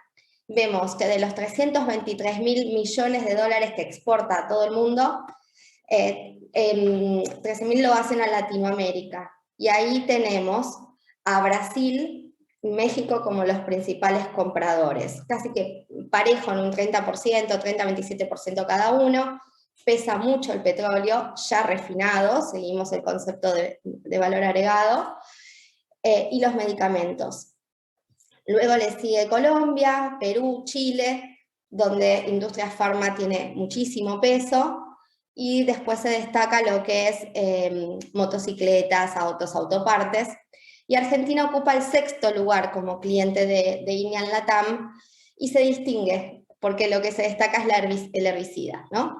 vemos que de los 323.000 millones de dólares que exporta a todo el mundo, 13.000 lo hacen a Latinoamérica. Y ahí tenemos a Brasil y México como los principales compradores, casi que parejo en un 30%, 30-27% cada uno. Pesa mucho el petróleo ya refinado, seguimos el concepto de valor agregado, y los medicamentos. Luego le sigue Colombia, Perú, Chile, donde industria farma tiene muchísimo peso, y después se destaca lo que es motocicletas, autos, autopartes, y Argentina ocupa el 6º lugar como cliente de India en LATAM, y se distingue, porque lo que se destaca es el herbicida, ¿no?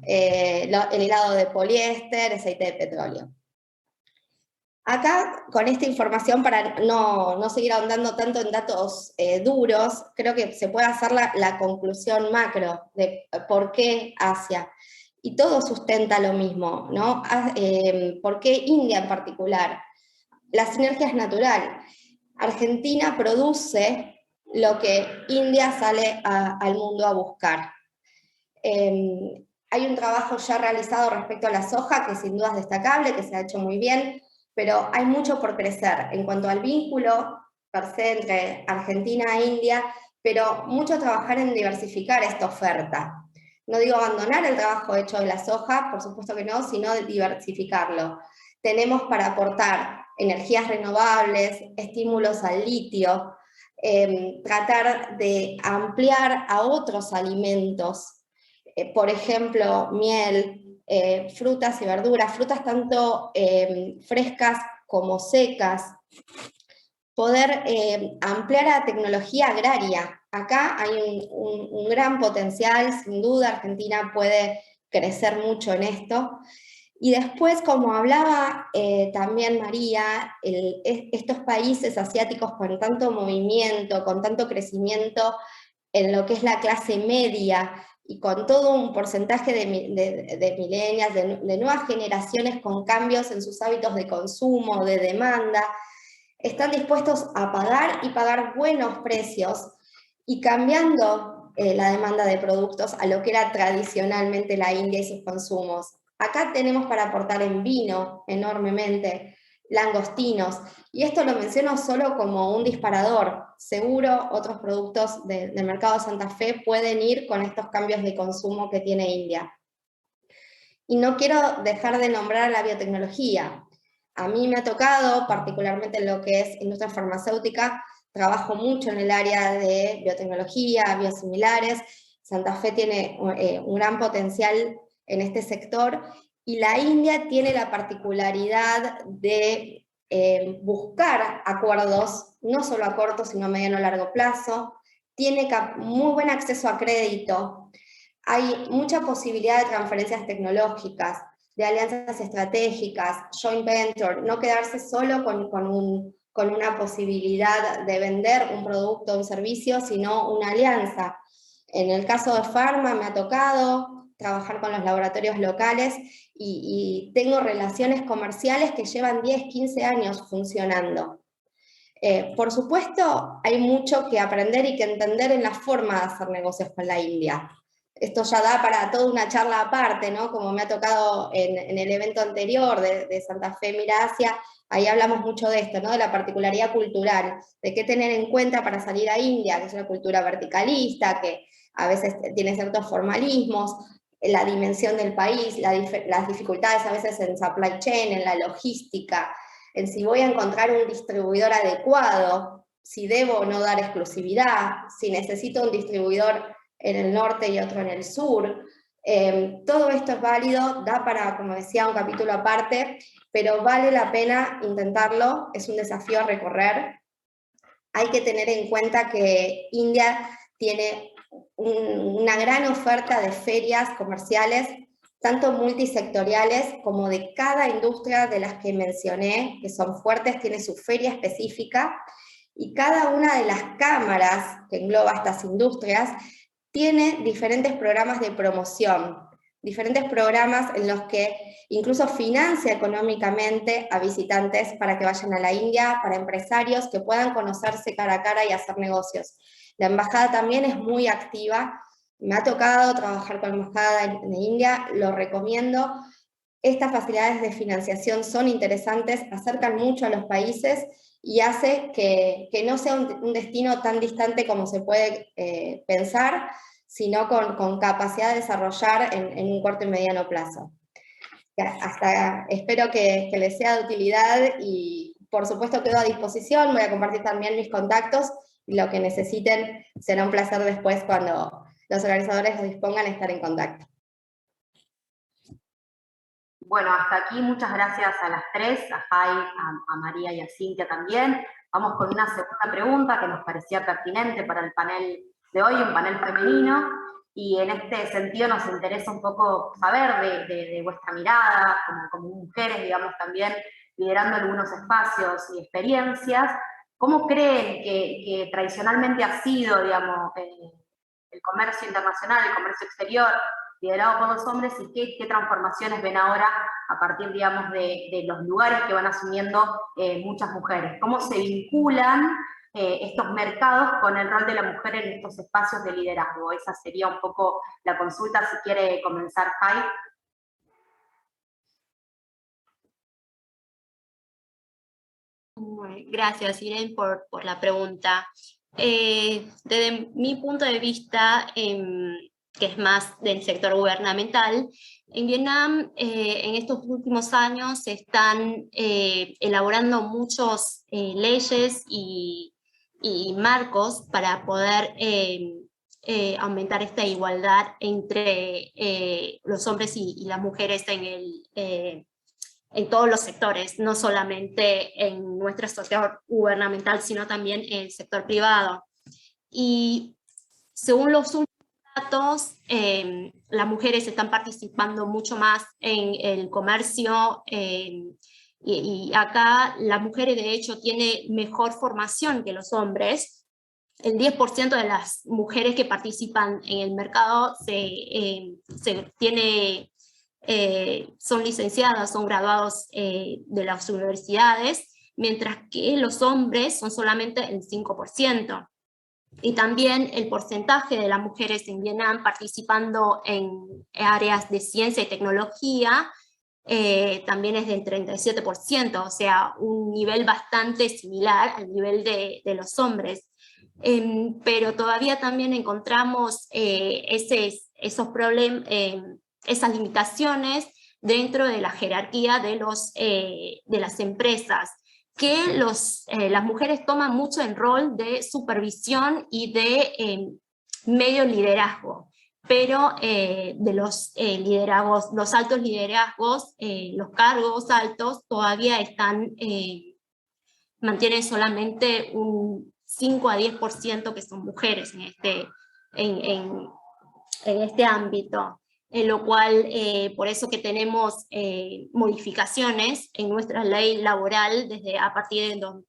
El hilado de poliéster, aceite de petróleo. Acá, con esta información, para no seguir ahondando tanto en datos duros, creo que se puede hacer la conclusión macro de por qué Asia. Y todo sustenta lo mismo, ¿no? ¿Por qué India en particular? La sinergia es natural. Argentina produce lo que India sale al mundo a buscar. Hay un trabajo ya realizado respecto a la soja, que sin duda es destacable, que se ha hecho muy bien, pero hay mucho por crecer en cuanto al vínculo per se entre Argentina e India, pero mucho trabajar en diversificar esta oferta. No digo abandonar el trabajo hecho de la soja, por supuesto que no, sino de diversificarlo. Tenemos para aportar energías renovables, estímulos al litio, tratar de ampliar a otros alimentos, por ejemplo, miel, frutas y verduras, frutas tanto frescas como secas, poder ampliar a tecnología agraria. Acá hay un gran potencial, sin duda Argentina puede crecer mucho en esto. Y después, como hablaba también María, estos países asiáticos con tanto movimiento, con tanto crecimiento en lo que es la clase media, y con todo un porcentaje de millennials, de nuevas generaciones con cambios en sus hábitos de consumo, de demanda, están dispuestos a pagar y pagar buenos precios, y cambiando la demanda de productos a lo que era tradicionalmente la India y sus consumos. Acá tenemos para aportar en vino enormemente, langostinos, y esto lo menciono solo como un disparador. Seguro otros productos del mercado de Santa Fe pueden ir con estos cambios de consumo que tiene India. Y no quiero dejar de nombrar la biotecnología. A mí me ha tocado, particularmente en lo que es industria farmacéutica, trabajo mucho en el área de biotecnología, biosimilares. Santa Fe tiene un gran potencial en este sector, y la India tiene la particularidad de buscar acuerdos, no solo a corto, sino a mediano y largo plazo, tiene muy buen acceso a crédito, hay mucha posibilidad de transferencias tecnológicas, de alianzas estratégicas, joint venture, no quedarse solo con una posibilidad de vender un producto o un servicio, sino una alianza. En el caso de Pharma me ha tocado trabajar con los laboratorios locales, y tengo relaciones comerciales que llevan 10, 15 años funcionando. Por supuesto, hay mucho que aprender y que entender en la forma de hacer negocios con la India. Esto ya da para toda una charla aparte, ¿no? Como me ha tocado en el evento anterior de Santa Fe Mira Asia, ahí hablamos mucho de esto, ¿no? De la particularidad cultural, de qué tener en cuenta para salir a India, que es una cultura verticalista, que a veces tiene ciertos formalismos, la dimensión del país, las dificultades a veces en supply chain, en la logística, en si voy a encontrar un distribuidor adecuado, si debo o no dar exclusividad, si necesito un distribuidor en el norte y otro en el sur. Todo esto es válido, da para, como decía, un capítulo aparte, pero vale la pena intentarlo, es un desafío a recorrer. Hay que tener en cuenta que India tiene una gran oferta de ferias comerciales, tanto multisectoriales como de cada industria de las que mencioné, que son fuertes, tiene su feria específica, y cada una de las cámaras que engloba estas industrias tiene diferentes programas de promoción, diferentes programas en los que incluso financia económicamente a visitantes para que vayan a la India, para empresarios que puedan conocerse cara a cara y hacer negocios. La embajada también es muy activa, me ha tocado trabajar con la embajada en India, lo recomiendo. Estas facilidades de financiación son interesantes, acercan mucho a los países y hace que no sea un destino tan distante como se puede pensar, sino con capacidad de desarrollar en un corto y mediano plazo. Espero que les sea de utilidad y por supuesto quedo a disposición, voy a compartir también mis contactos y lo que necesiten será un placer después cuando los organizadores los dispongan a estar en contacto. Bueno, hasta aquí muchas gracias a las tres, a Jai, a María y a Cintia también. Vamos con una segunda pregunta que nos parecía pertinente para el panel de hoy, un panel femenino, y en este sentido nos interesa un poco saber de vuestra mirada, como mujeres, digamos, también liderando algunos espacios y experiencias, ¿cómo creen que tradicionalmente ha sido, digamos, el comercio internacional, el comercio exterior, liderado por los hombres, y qué transformaciones ven ahora a partir, digamos, de los lugares que van asumiendo muchas mujeres? ¿Cómo se vinculan estos mercados con el rol de la mujer en estos espacios de liderazgo? Esa sería un poco la consulta, si quiere comenzar Jai. Gracias, Irene, por la pregunta. Desde mi punto de vista, que es más del sector gubernamental, en Vietnam en estos últimos años se están elaborando muchas leyes y marcos para poder aumentar esta igualdad entre los hombres y las mujeres en todos los sectores, no solamente en nuestro sector gubernamental, sino también en el sector privado. Y según los últimos datos, las mujeres están participando mucho más en el comercio, y acá las mujeres de hecho tienen mejor formación que los hombres. El 10% de las mujeres que participan en el mercado son licenciadas, son graduados de las universidades, mientras que los hombres son solamente el 5%. Y también el porcentaje de las mujeres en Vietnam participando en áreas de ciencia y tecnología también es del 37%, o sea, un nivel bastante similar al nivel de los hombres. Pero todavía también encontramos esos problemas, esas limitaciones dentro de la jerarquía de las empresas, que las mujeres toman mucho el rol de supervisión y de medio liderazgo, pero de los liderazgos, los altos liderazgos, los cargos altos todavía mantienen solamente un 5 a 10% que son mujeres en este ámbito. En lo cual, por eso que tenemos modificaciones en nuestra ley laboral a partir del 1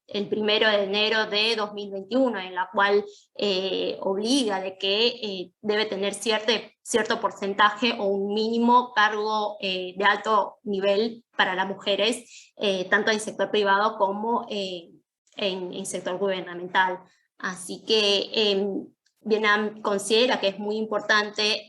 de enero de 2021, en la cual obliga de que debe tener cierto porcentaje o un mínimo cargo de alto nivel para las mujeres, tanto en el sector privado como en el sector gubernamental. Así que Vietnam considera que es muy importante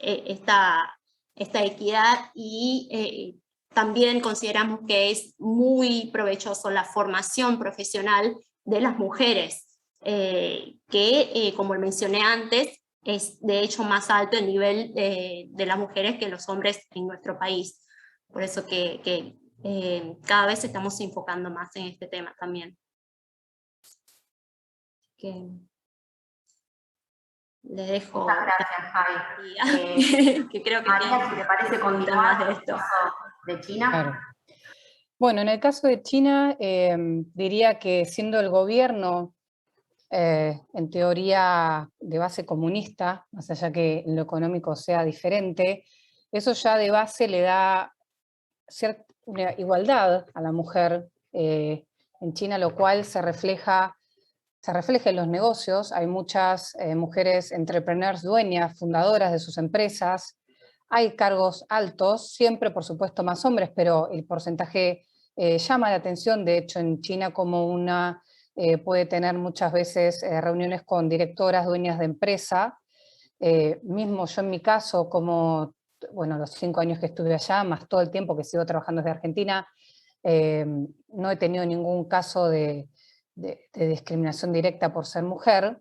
esta equidad, y también consideramos que es muy provechoso la formación profesional de las mujeres, que como mencioné antes, es de hecho más alto el nivel de las mujeres que los hombres en nuestro país. Por eso que cada vez estamos enfocando más en este tema también. Le dejo. Muchas gracias, Jai. Que creo que María, si te parece continuar más de esto. De China. Claro. Bueno, en el caso de China, diría que siendo el gobierno en teoría de base comunista, más allá que en lo económico sea diferente, eso ya de base le da una igualdad a la mujer en China, lo cual se refleja en los negocios. Hay muchas mujeres entrepreneurs, dueñas, fundadoras de sus empresas, hay cargos altos, siempre por supuesto más hombres, pero el porcentaje llama la atención. De hecho, en China como una puede tener muchas veces reuniones con directoras, dueñas de empresa. Mismo yo en mi caso, como bueno, los 5 años que estuve allá, más todo el tiempo que sigo trabajando desde Argentina, no he tenido ningún caso de discriminación directa por ser mujer.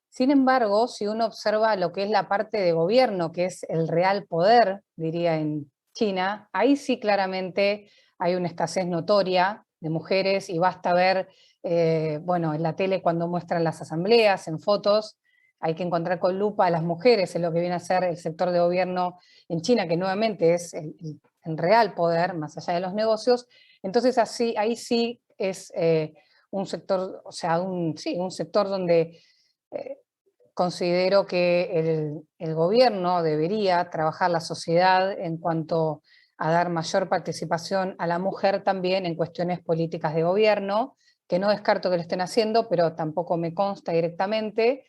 Sin embargo, si uno observa lo que es la parte de gobierno, que es el real poder, diría en China, ahí sí claramente hay una escasez notoria de mujeres, y basta ver, bueno, en la tele cuando muestran las asambleas, en fotos, hay que encontrar con lupa a las mujeres en lo que viene a ser el sector de gobierno en China, que nuevamente es el real poder, más allá de los negocios. Entonces ahí sí es un sector, o sea, un sector donde considero que el gobierno debería trabajar la sociedad en cuanto a dar mayor participación a la mujer también en cuestiones políticas de gobierno, que no descarto que lo estén haciendo, pero tampoco me consta directamente.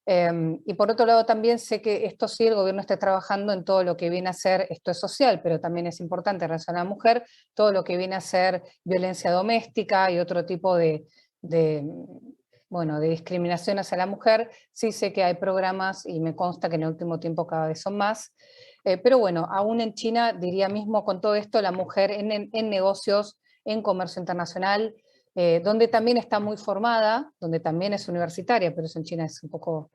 Y por otro lado también sé que esto sí, el gobierno está trabajando en todo lo que viene a ser, esto es social, pero también es importante en relación a la mujer, todo lo que viene a ser violencia doméstica y otro tipo de discriminación hacia la mujer. Sí sé que hay programas y me consta que en el último tiempo cada vez son más. Pero bueno, aún en China, diría mismo con todo esto, la mujer en negocios, en comercio internacional, donde también está muy formada, donde también es universitaria, pero eso en China es un poco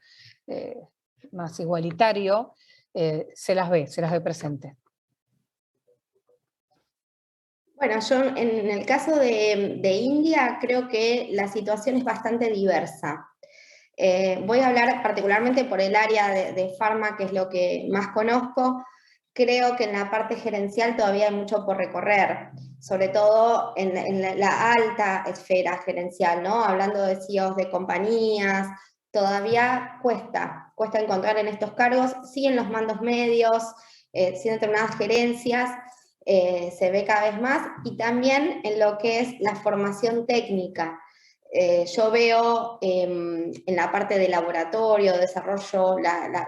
más igualitario, se las ve presente. Bueno, yo en el caso de India creo que la situación es bastante diversa. Voy a hablar particularmente por el área de Pharma, que es lo que más conozco. Creo que en la parte gerencial todavía hay mucho por recorrer, sobre todo en la alta esfera gerencial, ¿no? Hablando de CEOs de compañías, todavía cuesta encontrar en estos cargos, sí en los mandos medios, sí en determinadas gerencias, se ve cada vez más, y también en lo que es la formación técnica. Yo veo en la parte de laboratorio, desarrollo,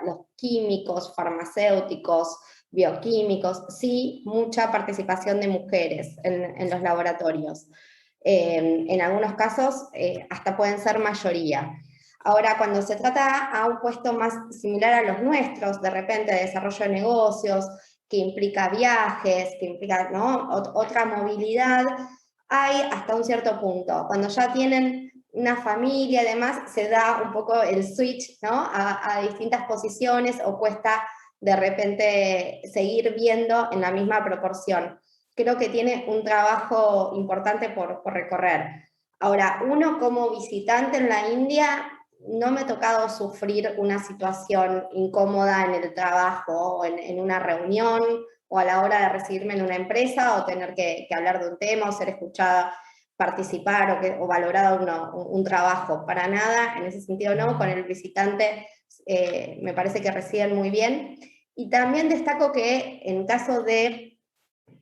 los químicos, farmacéuticos, bioquímicos, sí, mucha participación de mujeres en los laboratorios. En algunos casos hasta pueden ser mayoría. Ahora, cuando se trata a un puesto más similar a los nuestros, de repente de desarrollo de negocios, que implica viajes, que implica, ¿no?, otra movilidad, hay hasta un cierto punto. Cuando ya tienen una familia y demás, se da un poco el switch, ¿no?, a distintas posiciones, o cuesta de repente seguir viendo en la misma proporción. Creo que tiene un trabajo importante por recorrer. Ahora, uno como visitante en la India, no me ha tocado sufrir una situación incómoda en el trabajo, o en una reunión, o a la hora de recibirme en una empresa, o tener que hablar de un tema, o ser escuchada, participar, o valorado un trabajo. Para nada, en ese sentido no. Con el visitante me parece que reciben muy bien. Y también destaco que en caso de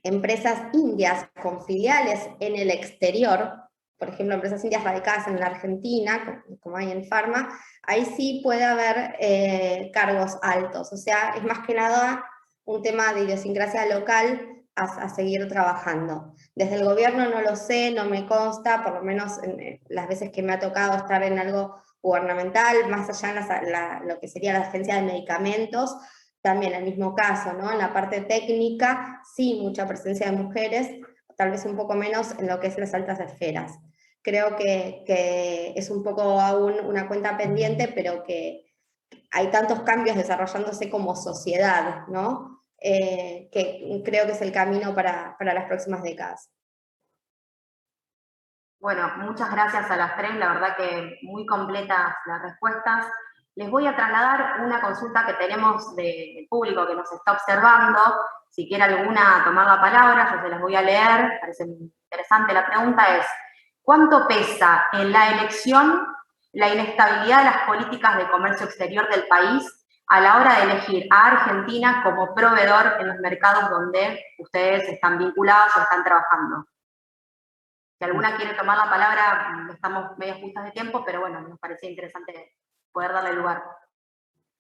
empresas indias con filiales en el exterior, por ejemplo, empresas indias radicadas en la Argentina, como hay en Pharma, ahí sí puede haber cargos altos. O sea, es más que nada un tema de idiosincrasia local a seguir trabajando. Desde el gobierno no lo sé, no me consta, por lo menos en las veces que me ha tocado estar en algo gubernamental, más allá en lo que sería la agencia de medicamentos, también el mismo caso, ¿no? En la parte técnica, sí, mucha presencia de mujeres, tal vez un poco menos en lo que es las altas esferas. Creo que es un poco aún una cuenta pendiente, pero que hay tantos cambios desarrollándose como sociedad, ¿no?, que creo que es el camino para las próximas décadas. Bueno, muchas gracias a las tres, la verdad que muy completas las respuestas. Les voy a trasladar una consulta que tenemos del público que nos está observando. Si quiere alguna tomar la palabra, yo se las voy a leer, parece interesante. La pregunta es: ¿cuánto pesa en la elección la inestabilidad de las políticas de comercio exterior del país a la hora de elegir a Argentina como proveedor en los mercados donde ustedes están vinculados o están trabajando. Si alguna quiere tomar la palabra, estamos medio justas de tiempo, pero bueno, nos parecía interesante poder darle lugar.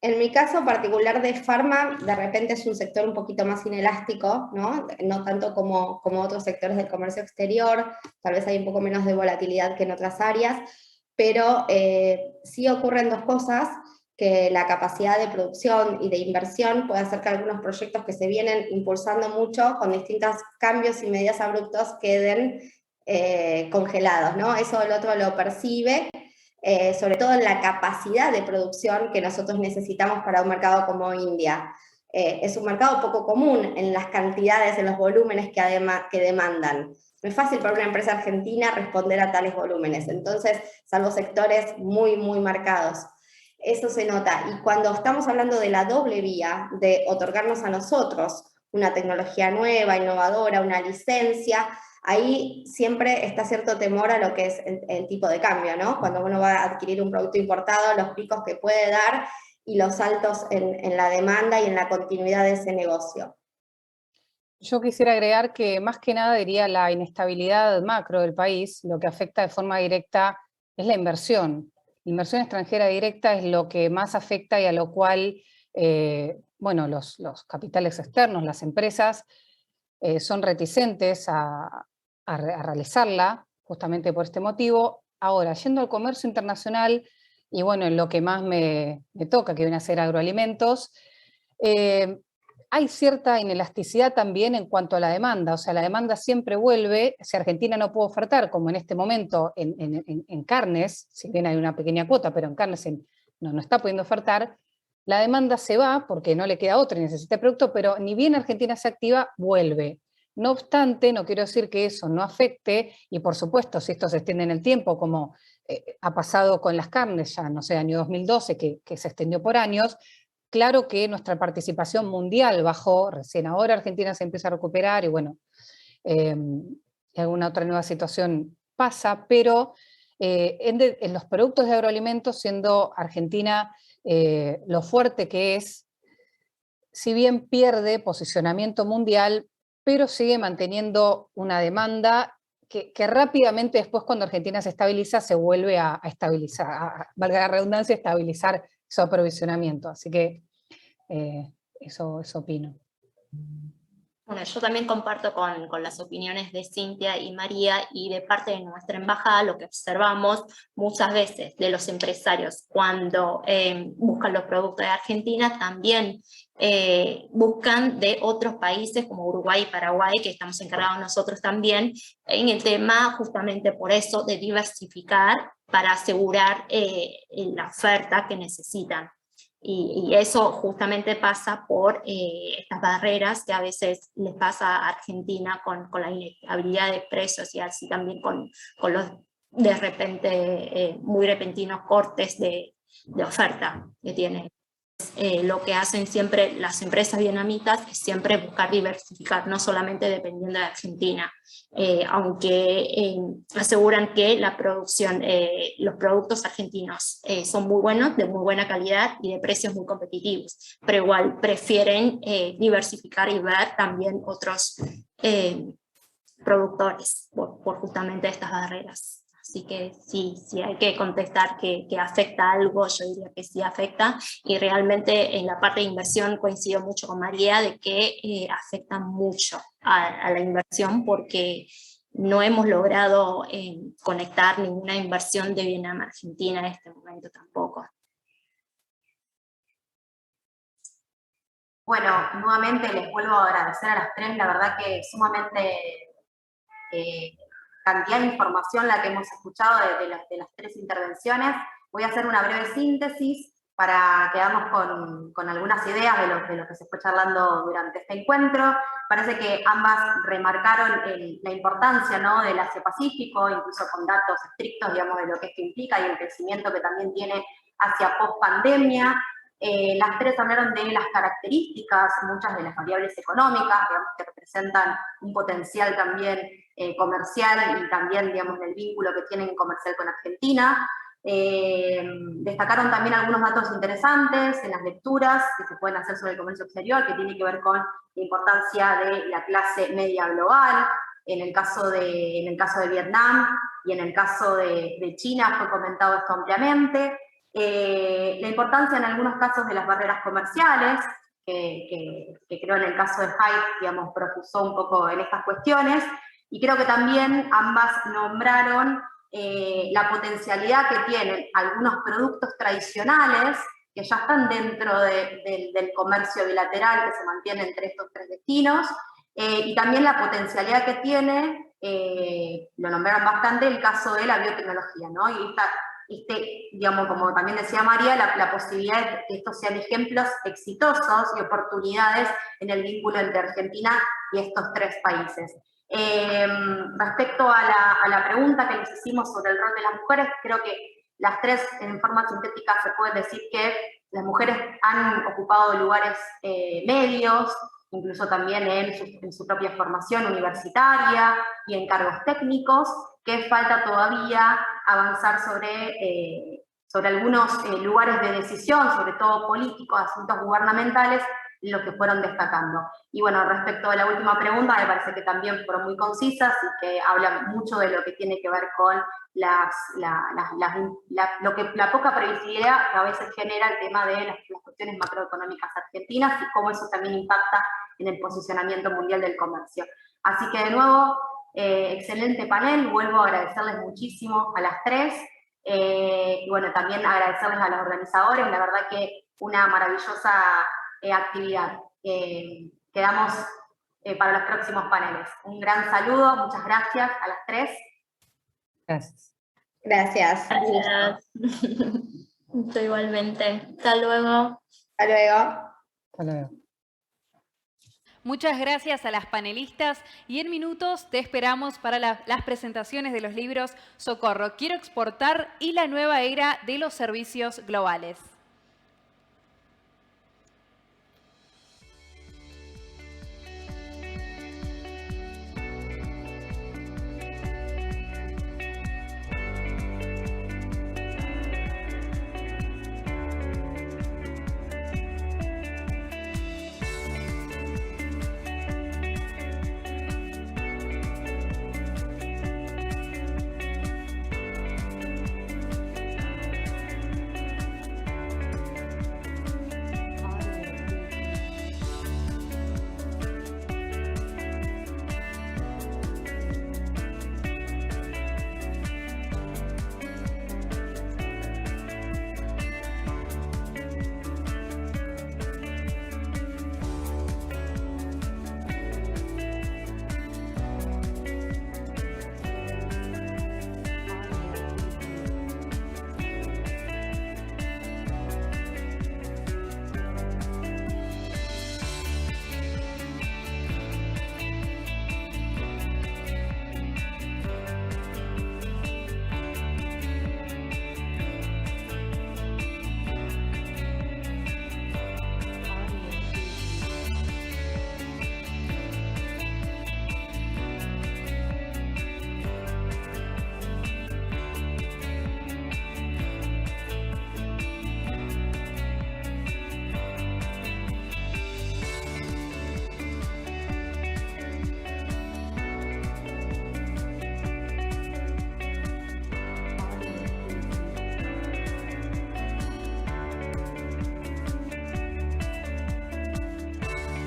En mi caso particular de Pharma, de repente es un sector un poquito más inelástico, ¿no? No tanto como otros sectores del comercio exterior, tal vez hay un poco menos de volatilidad que en otras áreas, pero sí ocurren dos cosas, que la capacidad de producción y de inversión puede hacer que algunos proyectos que se vienen impulsando mucho, con distintos cambios y medidas abruptos, queden congelados, ¿no? Eso el otro lo percibe, sobre todo en la capacidad de producción que nosotros necesitamos para un mercado como India. Es un mercado poco común en las cantidades, en los volúmenes que demandan. No es fácil para una empresa argentina responder a tales volúmenes, entonces, salvo sectores muy, muy marcados. Eso se nota, y cuando estamos hablando de la doble vía, de otorgarnos a nosotros una tecnología nueva, innovadora, una licencia, ahí siempre está cierto temor a lo que es el tipo de cambio, ¿no? Cuando uno va a adquirir un producto importado, los picos que puede dar y los saltos en la demanda y en la continuidad de ese negocio. Yo quisiera agregar que más que nada diría la inestabilidad macro del país, lo que afecta de forma directa es la inversión. La inversión extranjera directa es lo que más afecta y a lo cual, bueno, los capitales externos, las empresas, son reticentes a realizarla, justamente por este motivo. Ahora, yendo al comercio internacional, y bueno, en lo que más me toca, que viene a ser agroalimentos, hay cierta inelasticidad también en cuanto a la demanda, o sea, la demanda siempre vuelve. Si Argentina no puede ofertar, como en este momento en carnes, si bien hay una pequeña cuota, pero en carnes no está pudiendo ofertar, la demanda se va porque no le queda otra y necesita el producto, pero ni bien Argentina se activa, vuelve. No obstante, no quiero decir que eso no afecte, y por supuesto, si esto se extiende en el tiempo, como ha pasado con las carnes ya, no sé, año 2012, que se extendió por años, claro que nuestra participación mundial bajó, recién ahora Argentina se empieza a recuperar y bueno, alguna otra nueva situación pasa, pero en los productos de agroalimentos, siendo Argentina lo fuerte que es, si bien pierde posicionamiento mundial, pero sigue manteniendo una demanda que rápidamente después, cuando Argentina se estabiliza, se vuelve a estabilizar, valga la redundancia, estabilizar su aprovisionamiento. Así que eso opino. Bueno, yo también comparto con las opiniones de Cintia y María, y de parte de nuestra embajada lo que observamos muchas veces de los empresarios cuando buscan los productos de Argentina, también buscan de otros países como Uruguay y Paraguay, que estamos encargados nosotros también en el tema, justamente por eso, de diversificar para asegurar la oferta que necesitan. Y eso justamente pasa por estas barreras que a veces les pasa a Argentina con la inestabilidad de precios, y así también con los de repente muy repentinos cortes de oferta que tienen. Lo que hacen siempre las empresas vietnamitas es siempre buscar diversificar, no solamente dependiendo de Argentina, aunque aseguran que la producción, los productos argentinos son muy buenos, de muy buena calidad y de precios muy competitivos, pero igual prefieren diversificar y ver también otros productores por justamente estas barreras. Así que sí hay que contestar que afecta algo, yo diría que sí afecta, y realmente en la parte de inversión coincido mucho con María de que afecta mucho a la inversión, porque no hemos logrado conectar ninguna inversión de Vietnam a Argentina en este momento tampoco. Bueno, nuevamente les vuelvo a agradecer a las tres, la verdad que sumamente cantidad de información la que hemos escuchado de las tres intervenciones. Voy a hacer una breve síntesis para quedarnos con algunas ideas de lo que se fue charlando durante este encuentro. Parece que ambas remarcaron la importancia, ¿no?, del Asia-Pacífico, incluso con datos estrictos, digamos, de lo que esto implica y el crecimiento que también tiene hacia post-pandemia. Las tres hablaron de las características, muchas de las variables económicas, digamos, que representan un potencial también comercial, y también, digamos, del vínculo que tienen comercial con Argentina. Destacaron también algunos datos interesantes en las lecturas que se pueden hacer sobre el comercio exterior, que tiene que ver con la importancia de la clase media global. En el caso de Vietnam y en el caso de China fue comentado esto ampliamente. La importancia en algunos casos de las barreras comerciales, que creo en el caso de Hyde, digamos, profusó un poco en estas cuestiones, y creo que también ambas nombraron la potencialidad que tienen algunos productos tradicionales que ya están dentro del comercio bilateral que se mantiene entre estos tres destinos, y también la potencialidad que tiene, lo nombraron bastante, el caso de la biotecnología, ¿no? Y digamos, como también decía María, la posibilidad de que estos sean ejemplos exitosos y oportunidades en el vínculo entre Argentina y estos tres países. Respecto a la pregunta que les hicimos sobre el rol de las mujeres, creo que las tres, en forma sintética, se puede decir que las mujeres han ocupado lugares medios, incluso también en su propia formación universitaria y en cargos técnicos, que falta todavía avanzar sobre algunos lugares de decisión, sobre todo políticos, asuntos gubernamentales, lo que fueron destacando. Y bueno, respecto a la última pregunta, me parece que también fueron muy concisas y que hablan mucho de lo que tiene que ver con la poca previsibilidad que a veces genera el tema de las cuestiones macroeconómicas argentinas y cómo eso también impacta en el posicionamiento mundial del comercio. Así que de nuevo, excelente panel, vuelvo a agradecerles muchísimo a las tres, y bueno, también agradecerles a los organizadores, la verdad que una maravillosa actividad. Quedamos para los próximos paneles. Un gran saludo, muchas gracias a las tres. Gracias. Gracias. Gracias. Igualmente. Hasta luego. Hasta luego. Hasta luego. Muchas gracias a las panelistas y en minutos te esperamos para las presentaciones de los libros Socorro, Quiero exportar y la nueva era de los servicios globales.